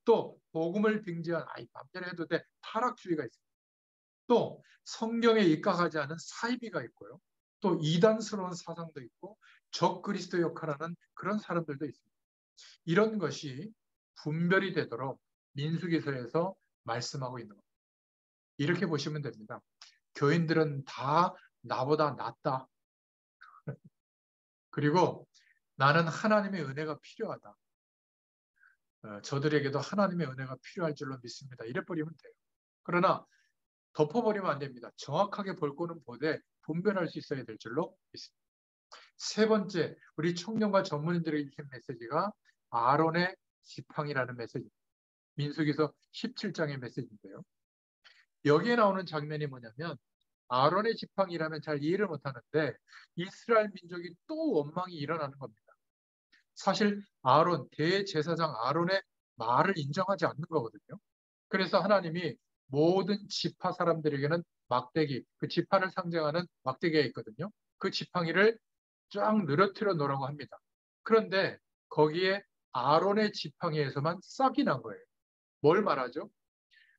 A: 또 복음을 빙자한 맘대로 해도 돼 타락주의가 있습니다. 또 성경에 입각하지 않은 사이비가 있고요. 또 이단스러운 사상도 있고 적그리스도 역할하는 그런 사람들도 있습니다. 이런 것이 분별이 되도록 민수기서에서 말씀하고 있는 겁니다. 이렇게 보시면 됩니다. 교인들은 다 나보다 낫다. 그리고 나는 하나님의 은혜가 필요하다. 저들에게도 하나님의 은혜가 필요할 줄로 믿습니다. 이래 버리면 돼요. 그러나 덮어버리면 안 됩니다. 정확하게 볼 거는 보되 분별할 수 있어야 될 줄로 믿습니다. 세 번째, 우리 청년과 전문인들에게 주신 메시지가 아론의 지팡이라는 메시지입니다. 민수기서 17장의 메시지인데요. 여기에 나오는 장면이 뭐냐면 아론의 지팡이라면 잘 이해를 못하는데 이스라엘 민족이 또 원망이 일어나는 겁니다. 사실 아론, 대제사장 아론의 말을 인정하지 않는 거거든요. 그래서 하나님이 모든 지파 사람들에게는 막대기, 그 지파를 상징하는 막대기가 있거든요. 그 지팡이를 쫙 늘어뜨려 놓으라고 합니다. 그런데 거기에 아론의 지팡이에서만 싹이 난 거예요. 뭘 말하죠?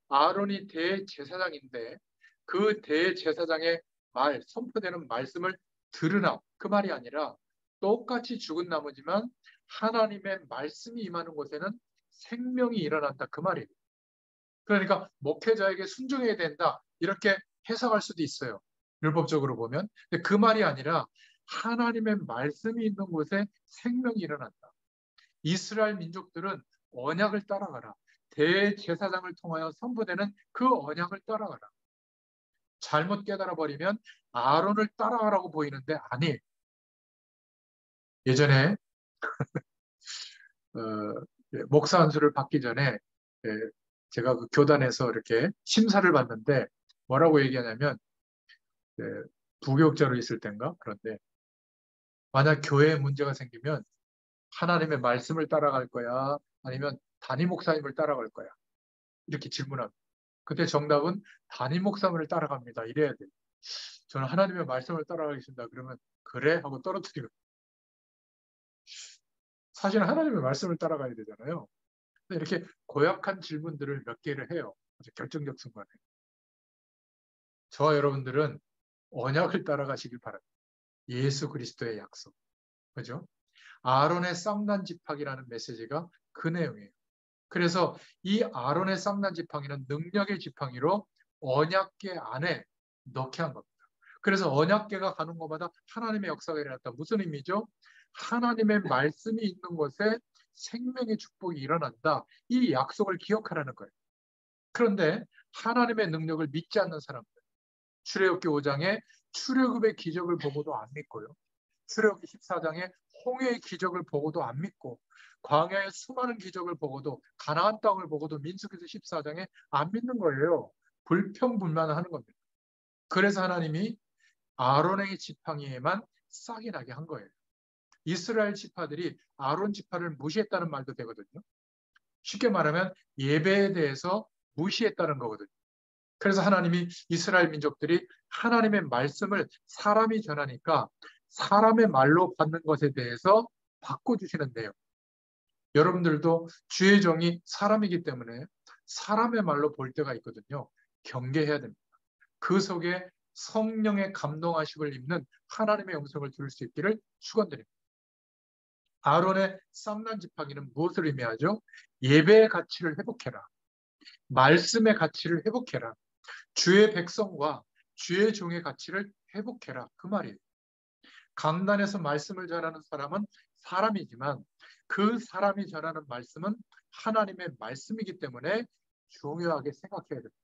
A: 아론이 대제사장인데 그 대제사장의 선포되는 말씀을 들으나 그 말이 아니라 똑같이 죽은 나무지만 하나님의 말씀이 임하는 곳에는 생명이 일어난다 그 말이에요. 그러니까 목회자에게 순종해야 된다 이렇게 해석할 수도 있어요. 율법적으로 보면. 근데 그 말이 아니라 하나님의 말씀이 있는 곳에 생명이 일어난다. 이스라엘 민족들은 언약을 따라가라. 대제사장을 통하여 선포되는 그 언약을 따라가라. 잘못 깨달아 버리면 아론을 따라가라고 보이는데 아니. 예전에 목사 안수를 받기 전에 제가 그 교단에서 이렇게 심사를 받는데 뭐라고 얘기하냐면 네, 부교육자로 있을 땐가 그런데 만약 교회에 문제가 생기면 하나님의 말씀을 따라갈 거야? 아니면 담임 목사님을 따라갈 거야? 이렇게 질문합니다. 그때 정답은 담임 목사님을 따라갑니다. 이래야 돼요. 저는 하나님의 말씀을 따라가겠습니다. 그러면 그래? 하고 떨어뜨리고 사실은 하나님의 말씀을 따라가야 되잖아요. 이렇게 고약한 질문들을 몇 개를 해요. 아주 결정적 순간에. 저와 여러분들은 언약을 따라가시길 바랍니다. 예수 그리스도의 약속. 그죠? 아론의 쌍난 지팡이라는 메시지가 그 내용이에요. 그래서 이 아론의 쌍난 지팡이는 능력의 지팡이로 언약궤 안에 넣게 한 겁니다. 그래서 언약궤가 가는 곳마다 하나님의 역사가 일어났다. 무슨 의미죠? 하나님의 말씀이 있는 곳에 생명의 축복이 일어난다. 이 약속을 기억하라는 거예요. 그런데 하나님의 능력을 믿지 않는 사람들, 출애굽기 5장에 출애굽의 기적을 보고도 안 믿고요. 출애굽기 14장에 홍해의 기적을 보고도 안 믿고 광야의 수많은 기적을 보고도 가나안 땅을 보고도 민수기서 14장에 안 믿는 거예요. 불평불만하는 겁니다. 그래서 하나님이 아론의 지팡이에만 싹이 나게 한 거예요. 이스라엘 지파들이 아론 지파를 무시했다는 말도 되거든요. 쉽게 말하면 예배에 대해서 무시했다는 거거든요. 그래서 하나님이 이스라엘 민족들이 하나님의 말씀을 사람이 전하니까 사람의 말로 받는 것에 대해서 바꿔주시는데요. 여러분들도 주의 종이 사람이기 때문에 사람의 말로 볼 때가 있거든요. 경계해야 됩니다. 그 속에 성령의 감동하심을 입는 하나님의 음성을 들을 수 있기를 축원드립니다. 아론의 쌍난 지팡이는 무엇을 의미하죠? 예배의 가치를 회복해라. 말씀의 가치를 회복해라. 주의 백성과 주의 종의 가치를 회복해라. 그 말이에요. 강단에서 말씀을 전하는 사람은 사람이지만 그 사람이 전하는 말씀은 하나님의 말씀이기 때문에 중요하게 생각해야 됩니다.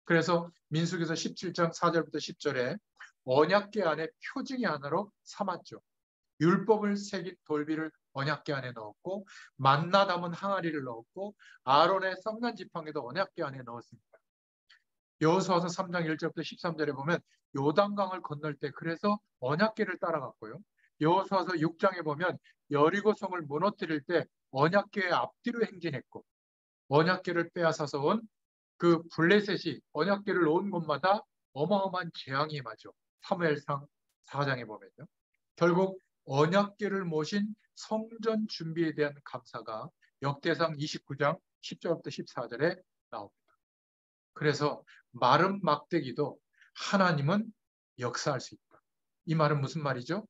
A: 그래서 민수기서 17장 4절부터 10절에 언약궤 안에 표징이 하나로 삼았죠. 율법을 새긴 돌비를 언약궤 안에 넣었고 만나 담은 항아리를 넣었고 아론의 쌍난 지팡이도 언약궤 안에 넣었습니다. 여호수아서 3장 1절부터 13절에 보면 요단강을 건널 때 그래서 언약궤를 따라갔고요. 여호수아서 6장에 보면 여리고성을 무너뜨릴 때 언약궤의 앞뒤로 행진했고 언약궤를 빼앗아서 온 그 블레셋이 언약궤를 놓은 곳마다 어마어마한 재앙이 임하죠. 사무엘상 4장에 보면요. 결국 언약궤를 모신 성전 준비에 대한 감사가 역대상 29장 10절부터 14절에 나옵니다. 그래서 마른 막대기도 하나님은 역사할 수 있다. 이 말은 무슨 말이죠?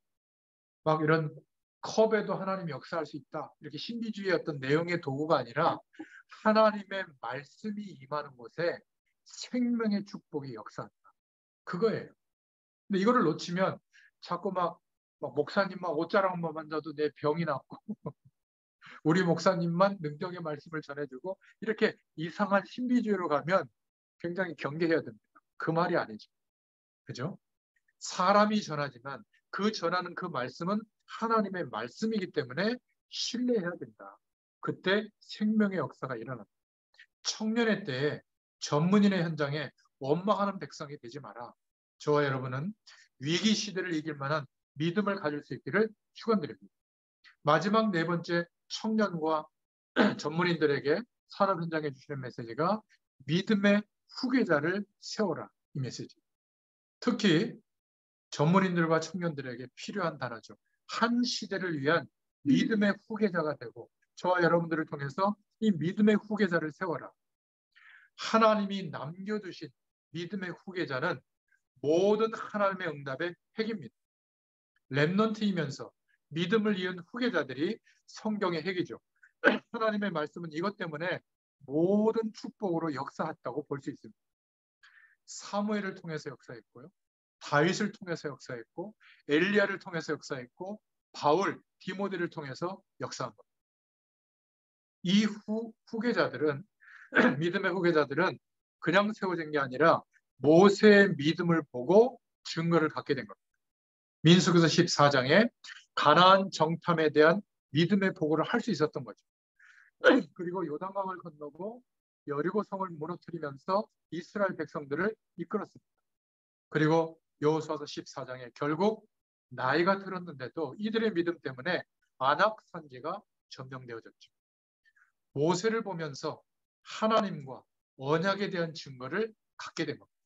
A: 막 이런 컵에도 하나님이 역사할 수 있다. 이렇게 신비주의의 어떤 내용의 도구가 아니라 하나님의 말씀이 임하는 곳에 생명의 축복이 역사한다. 그거예요. 근데 이거를 놓치면 자꾸 막 목사님만 옷자락만 만져도 내 병이 낫고 우리 목사님만 능력의 말씀을 전해주고 이렇게 이상한 신비주의로 가면 굉장히 경계해야 됩니다. 그 말이 아니죠. 그죠? 사람이 전하지만 그 전하는 그 말씀은 하나님의 말씀이기 때문에 신뢰해야 된다. 그때 생명의 역사가 일어납니다. 청년의 때에 전문인의 현장에 원망하는 백성이 되지 마라. 저와 여러분은 위기 시대를 이길 만한 믿음을 가질 수 있기를 축원드립니다. 마지막 네 번째 청년과 전문인들에게 산업 현장에 주시는 메시지가 믿음의 후계자를 세워라. 이 메시지. 특히 전문인들과 청년들에게 필요한 단어죠. 한 시대를 위한 믿음의 후계자가 되고 저와 여러분들을 통해서 이 믿음의 후계자를 세워라. 하나님이 남겨두신 믿음의 후계자는 모든 하나님의 응답의 핵입니다. 렘넌트이면서 믿음을 이은 후계자들이 성경의 핵이죠. 하나님의 말씀은 이것 때문에 모든 축복으로 역사했다고 볼 수 있습니다. 사무엘을 통해서 역사했고요. 다윗을 통해서 역사했고 엘리야를 통해서 역사했고 바울, 디모데를 통해서 역사한 겁니다. 이 후계자들은 믿음의 후계자들은 그냥 세워진 게 아니라 모세의 믿음을 보고 증거를 갖게 된 겁니다. 민수기서 14장에 가나안 정탐에 대한 믿음의 보고를 할 수 있었던 거죠. 그리고 요단강을 건너고 여리고 성을 무너뜨리면서 이스라엘 백성들을 이끌었습니다. 그리고 여호수아서 14장에 결국 나이가 들었는데도 이들의 믿음 때문에 아낙 산지가 점령되어졌죠. 모세를 보면서 하나님과 언약에 대한 증거를 갖게 된 겁니다.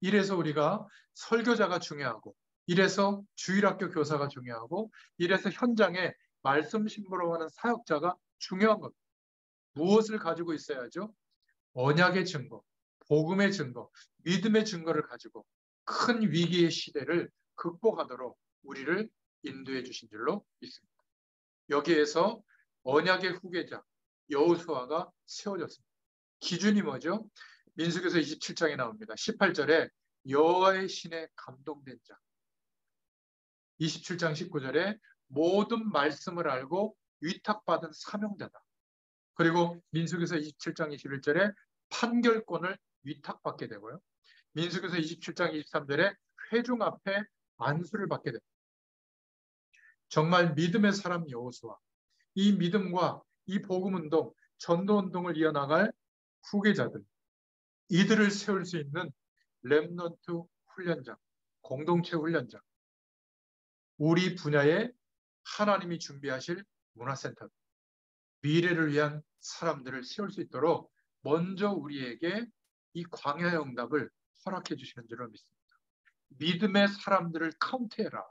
A: 이래서 우리가 설교자가 중요하고, 이래서 주일학교 교사가 중요하고, 이래서 현장에 말씀 심부름하는 사역자가 중요한 겁니다. 무엇을 가지고 있어야죠? 언약의 증거, 복음의 증거, 믿음의 증거를 가지고 큰 위기의 시대를 극복하도록 우리를 인도해 주신 줄로 믿습니다. 여기에서 언약의 후계자 여호수아가 세워졌습니다. 기준이 뭐죠? 민수기서 27장에 나옵니다. 18절에 여호와의 신에 감동된 자. 27장 19절에 모든 말씀을 알고 위탁받은 사명자다. 그리고 민수기서 27장 21절에 판결권을 위탁받게 되고요. 민수기서 27장 23절에 회중 앞에 안수를 받게 됩니다. 정말 믿음의 사람 여호수아, 이 믿음과 이 복음운동, 전도운동을 이어나갈 후계자들, 이들을 세울 수 있는 렘넌트 훈련장, 공동체 훈련장, 우리 분야에 하나님이 준비하실 문화센터, 미래를 위한 사람들을 세울 수 있도록 먼저 우리에게 이 광야의 응답을 허락해 주시는 줄을 믿습니다. 믿음의 사람들을 카운트해라.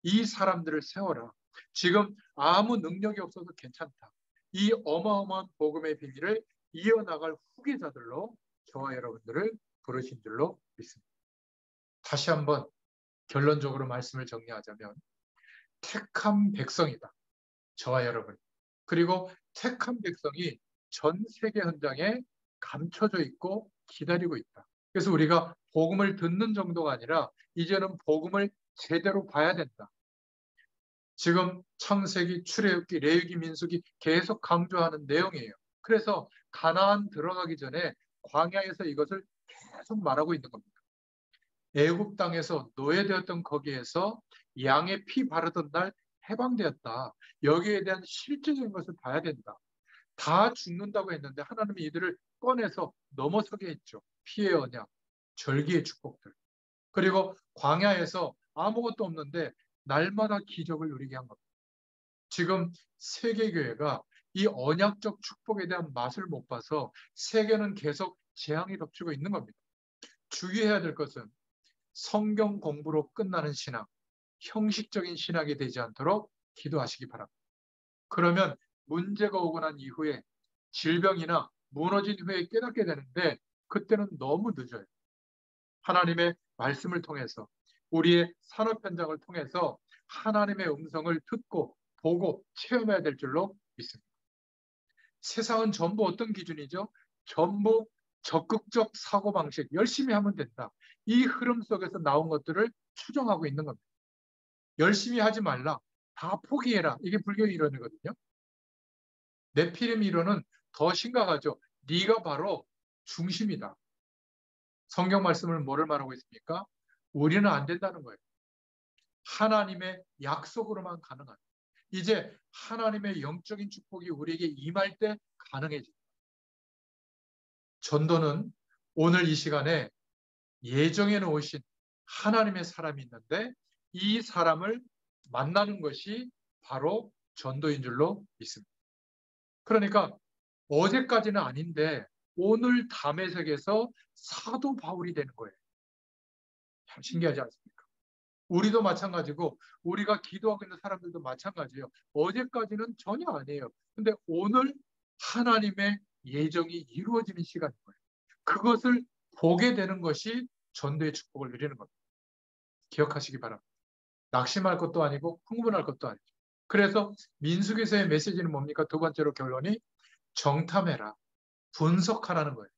A: 이 사람들을 세워라. 지금 아무 능력이 없어도 괜찮다. 이 어마어마한 복음의 비밀을 이어나갈 후계자들로 저와 여러분들을 부르신 줄로 믿습니다. 다시 한번 결론적으로 말씀을 정리하자면 택한 백성이다. 저와 여러분. 그리고 택한 백성이 전 세계 현장에 감춰져 있고 기다리고 있다. 그래서 우리가 복음을 듣는 정도가 아니라 이제는 복음을 제대로 봐야 된다. 지금 창세기, 출애굽기, 레위기, 민수기 계속 강조하는 내용이에요. 그래서 가나안 들어가기 전에 광야에서 이것을 계속 말하고 있는 겁니다. 애굽 땅에서 노예되었던 거기에서 양의 피 바르던 날 해방되었다. 여기에 대한 실질적인 것을 봐야 된다. 다 죽는다고 했는데 하나님이 이들을 꺼내서 넘어서게 했죠. 피의 언약, 절기의 축복들. 그리고 광야에서 아무것도 없는데 날마다 기적을 누리게 한 겁니다. 지금 세계교회가 이 언약적 축복에 대한 맛을 못 봐서 세계는 계속 재앙이 덮치고 있는 겁니다. 주의해야 될 것은 성경 공부로 끝나는 신앙, 형식적인 신학이 되지 않도록 기도하시기 바랍니다. 그러면 문제가 오고 난 이후에 질병이나 무너진 후에 깨닫게 되는데 그때는 너무 늦어요. 하나님의 말씀을 통해서 우리의 산업 현장을 통해서 하나님의 음성을 듣고 보고 체험해야 될 줄로 믿습니다. 세상은 전부 어떤 기준이죠? 전부 적극적 사고방식, 열심히 하면 된다. 이 흐름 속에서 나온 것들을 추정하고 있는 겁니다. 열심히 하지 말라. 다 포기해라. 이게 불교 이론이거든요. 네피림 이론은 더 심각하죠. 네가 바로 중심이다. 성경 말씀을 뭐를 말하고 있습니까? 우리는 안 된다는 거예요. 하나님의 약속으로만 가능한. 이제 하나님의 영적인 축복이 우리에게 임할 때 가능해집니다. 전도는 오늘 이 시간에 예정해 놓으신 하나님의 사람이 있는데 이 사람을 만나는 것이 바로 전도인 줄로 믿습니다. 그러니까 어제까지는 아닌데 오늘 담에색에서 사도 바울이 되는 거예요. 참 신기하지 않습니까? 우리도 마찬가지고 우리가 기도하고 있는 사람들도 마찬가지예요. 어제까지는 전혀 아니에요. 근데 오늘 하나님의 예정이 이루어지는 시간인 거예요. 그것을 보게 되는 것이 전도의 축복을 누리는 겁니다. 기억하시기 바랍니다. 낙심할 것도 아니고 흥분할 것도 아니죠. 그래서 민수기서의 메시지는 뭡니까? 두 번째로 결론이 정탐해라. 분석하라는 거예요.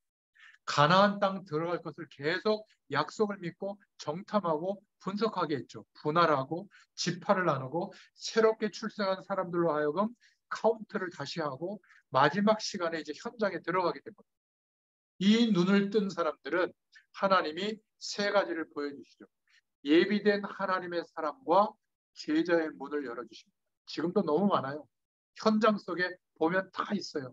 A: 가나안 땅 들어갈 것을 계속 약속을 믿고 정탐하고 분석하게 했죠. 분할하고 지파를 나누고 새롭게 출생한 사람들로 하여금 카운트를 다시 하고 마지막 시간에 이제 현장에 들어가게 됩니다. 이 눈을 뜬 사람들은 하나님이 세 가지를 보여주시죠. 예비된 하나님의 사람과 제자의 문을 열어주십니다. 지금도 너무 많아요. 현장 속에 보면 다 있어요.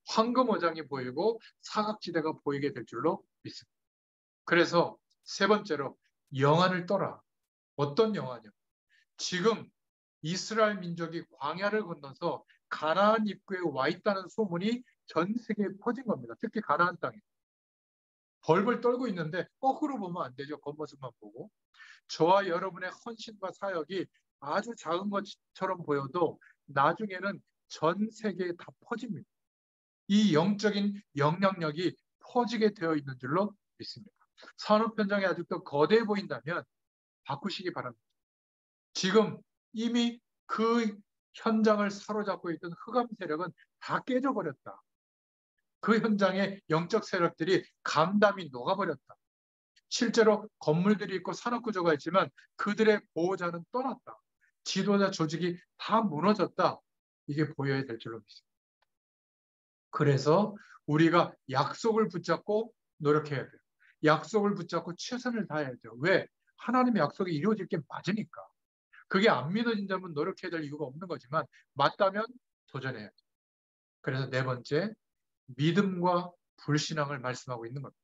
A: 황금어장이 보이고 사각지대가 보이게 될 줄로 믿습니다. 그래서 세 번째로 영안을 떠라. 어떤 영안이요? 지금 이스라엘 민족이 광야를 건너서 가나안 입구에 와 있다는 소문이 전 세계에 퍼진 겁니다. 특히 가나안 땅에. 벌벌 떨고 있는데 거꾸로 보면 안 되죠. 겉모습만 보고. 저와 여러분의 헌신과 사역이 아주 작은 것처럼 보여도 나중에는 전 세계에 다 퍼집니다. 이 영적인 영향력이 퍼지게 되어 있는 줄로 믿습니다. 산업 현장이 아직도 거대해 보인다면 바꾸시기 바랍니다. 지금 이미 그 현장을 사로잡고 있던 흑암 세력은 다 깨져버렸다. 그 현장의 영적 세력들이 감담이 녹아버렸다. 실제로 건물들이 있고 산업구조가 있지만 그들의 보호자는 떠났다. 지도자 조직이 다 무너졌다. 이게 보여야 될 줄로 믿습니다. 그래서 우리가 약속을 붙잡고 노력해야 돼요. 약속을 붙잡고 최선을 다해야 돼요. 왜? 하나님의 약속이 이루어질 게 맞으니까. 그게 안 믿어진다면 노력해야 될 이유가 없는 거지만 맞다면 도전해야 돼요. 그래서 네 번째, 믿음과 불신앙을 말씀하고 있는 겁니다.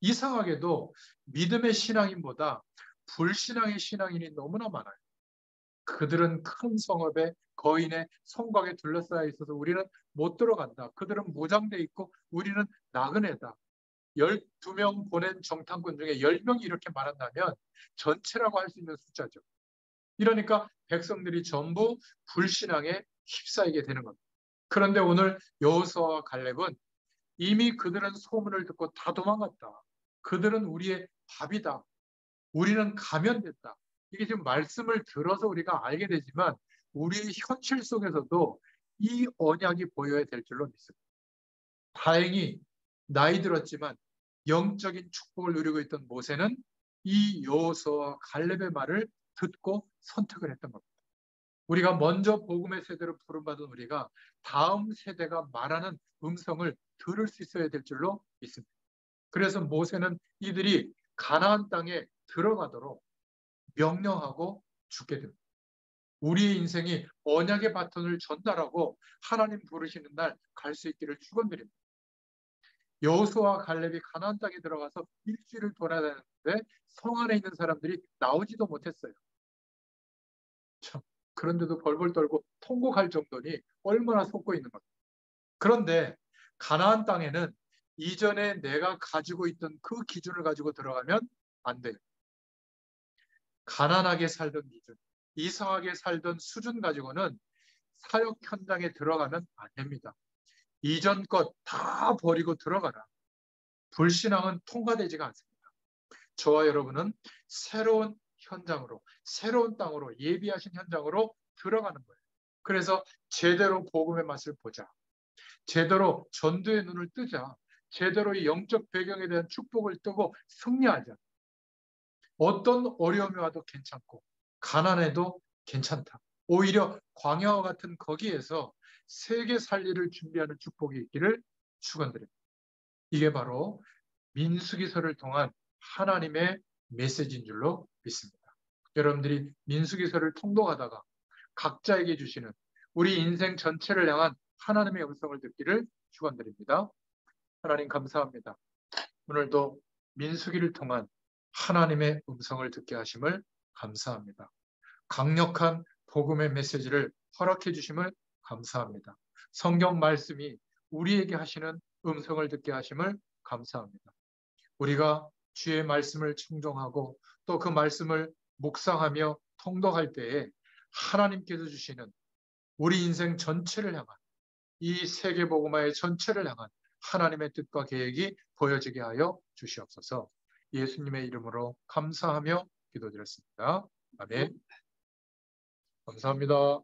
A: 이상하게도 믿음의 신앙인보다 불신앙의 신앙인이 너무나 많아요. 그들은 큰 성읍에 거인의 성곽에 둘러싸여 있어서 우리는 못 들어간다. 그들은 무장돼 있고 우리는 나그네다. 12명 보낸 정탐꾼 중에 10명이 이렇게 말한다면 전체라고 할 수 있는 숫자죠. 이러니까 백성들이 전부 불신앙에 휩싸이게 되는 겁니다. 그런데 오늘 여호수아와 갈렙은 이미 그들은 소문을 듣고 다 도망갔다. 그들은 우리의 밥이다. 우리는 가면됐다. 이게 지금 말씀을 들어서 우리가 알게 되지만 우리 현실 속에서도 이 언약이 보여야 될 줄로 믿습니다. 다행히 나이 들었지만 영적인 축복을 누리고 있던 모세는 이 여호수아와 갈렙의 말을 듣고 선택을 했던 겁니다. 우리가 먼저 복음의 세대로 부름받은 우리가 다음 세대가 말하는 음성을 들을 수 있어야 될 줄로 믿습니다. 그래서 모세는 이들이 가나안 땅에 들어가도록 명령하고 죽게 됩니다. 우리의 인생이 언약의 바톤을 전달하고 하나님 부르시는 날 갈 수 있기를 축원드립니다. 여호수아와 갈렙이 가나안 땅에 들어가서 일주일을 돌아다녔는데 성 안에 있는 사람들이 나오지도 못했어요. 참, 그런데도 벌벌 떨고 통곡할 정도니 얼마나 속고 있는 겁니다. 그런데 가나안 땅에는 이전에 내가 가지고 있던 그 기준을 가지고 들어가면 안 돼요. 가난하게 살던 기준, 이상하게 살던 수준 가지고는 사역 현장에 들어가면 안 됩니다. 이전 것 다 버리고 들어가라. 불신앙은 통과되지가 않습니다. 저와 여러분은 새로운 현장으로, 새로운 땅으로, 예비하신 현장으로 들어가는 거예요. 그래서 제대로 복음의 맛을 보자. 제대로 전도의 눈을 뜨자. 제대로 이 영적 배경에 대한 축복을 뜨고 승리하자. 어떤 어려움이 와도 괜찮고 가난해도 괜찮다. 오히려 광야와 같은 거기에서 세계 살리를 준비하는 축복이 있기를 축원드립니다. 이게 바로 민수기서를 통한 하나님의 메시지인 줄로 믿습니다. 여러분들이 민수기서를 통독하다가 각자에게 주시는 우리 인생 전체를 향한 하나님의 음성을 듣기를 축원드립니다. 하나님 감사합니다. 오늘도 민수기를 통한 하나님의 음성을 듣게 하심을 감사합니다. 강력한 복음의 메시지를 허락해 주심을 감사합니다. 성경 말씀이 우리에게 하시는 음성을 듣게 하심을 감사합니다. 우리가 주의 말씀을 청종하고 또 그 말씀을 묵상하며 통독할 때에 하나님께서 주시는 우리 인생 전체를 향한 이 세계복음화의 전체를 향한 하나님의 뜻과 계획이 보여지게 하여 주시옵소서. 예수님의 이름으로 감사하며 기도드렸습니다. 아멘. 감사합니다.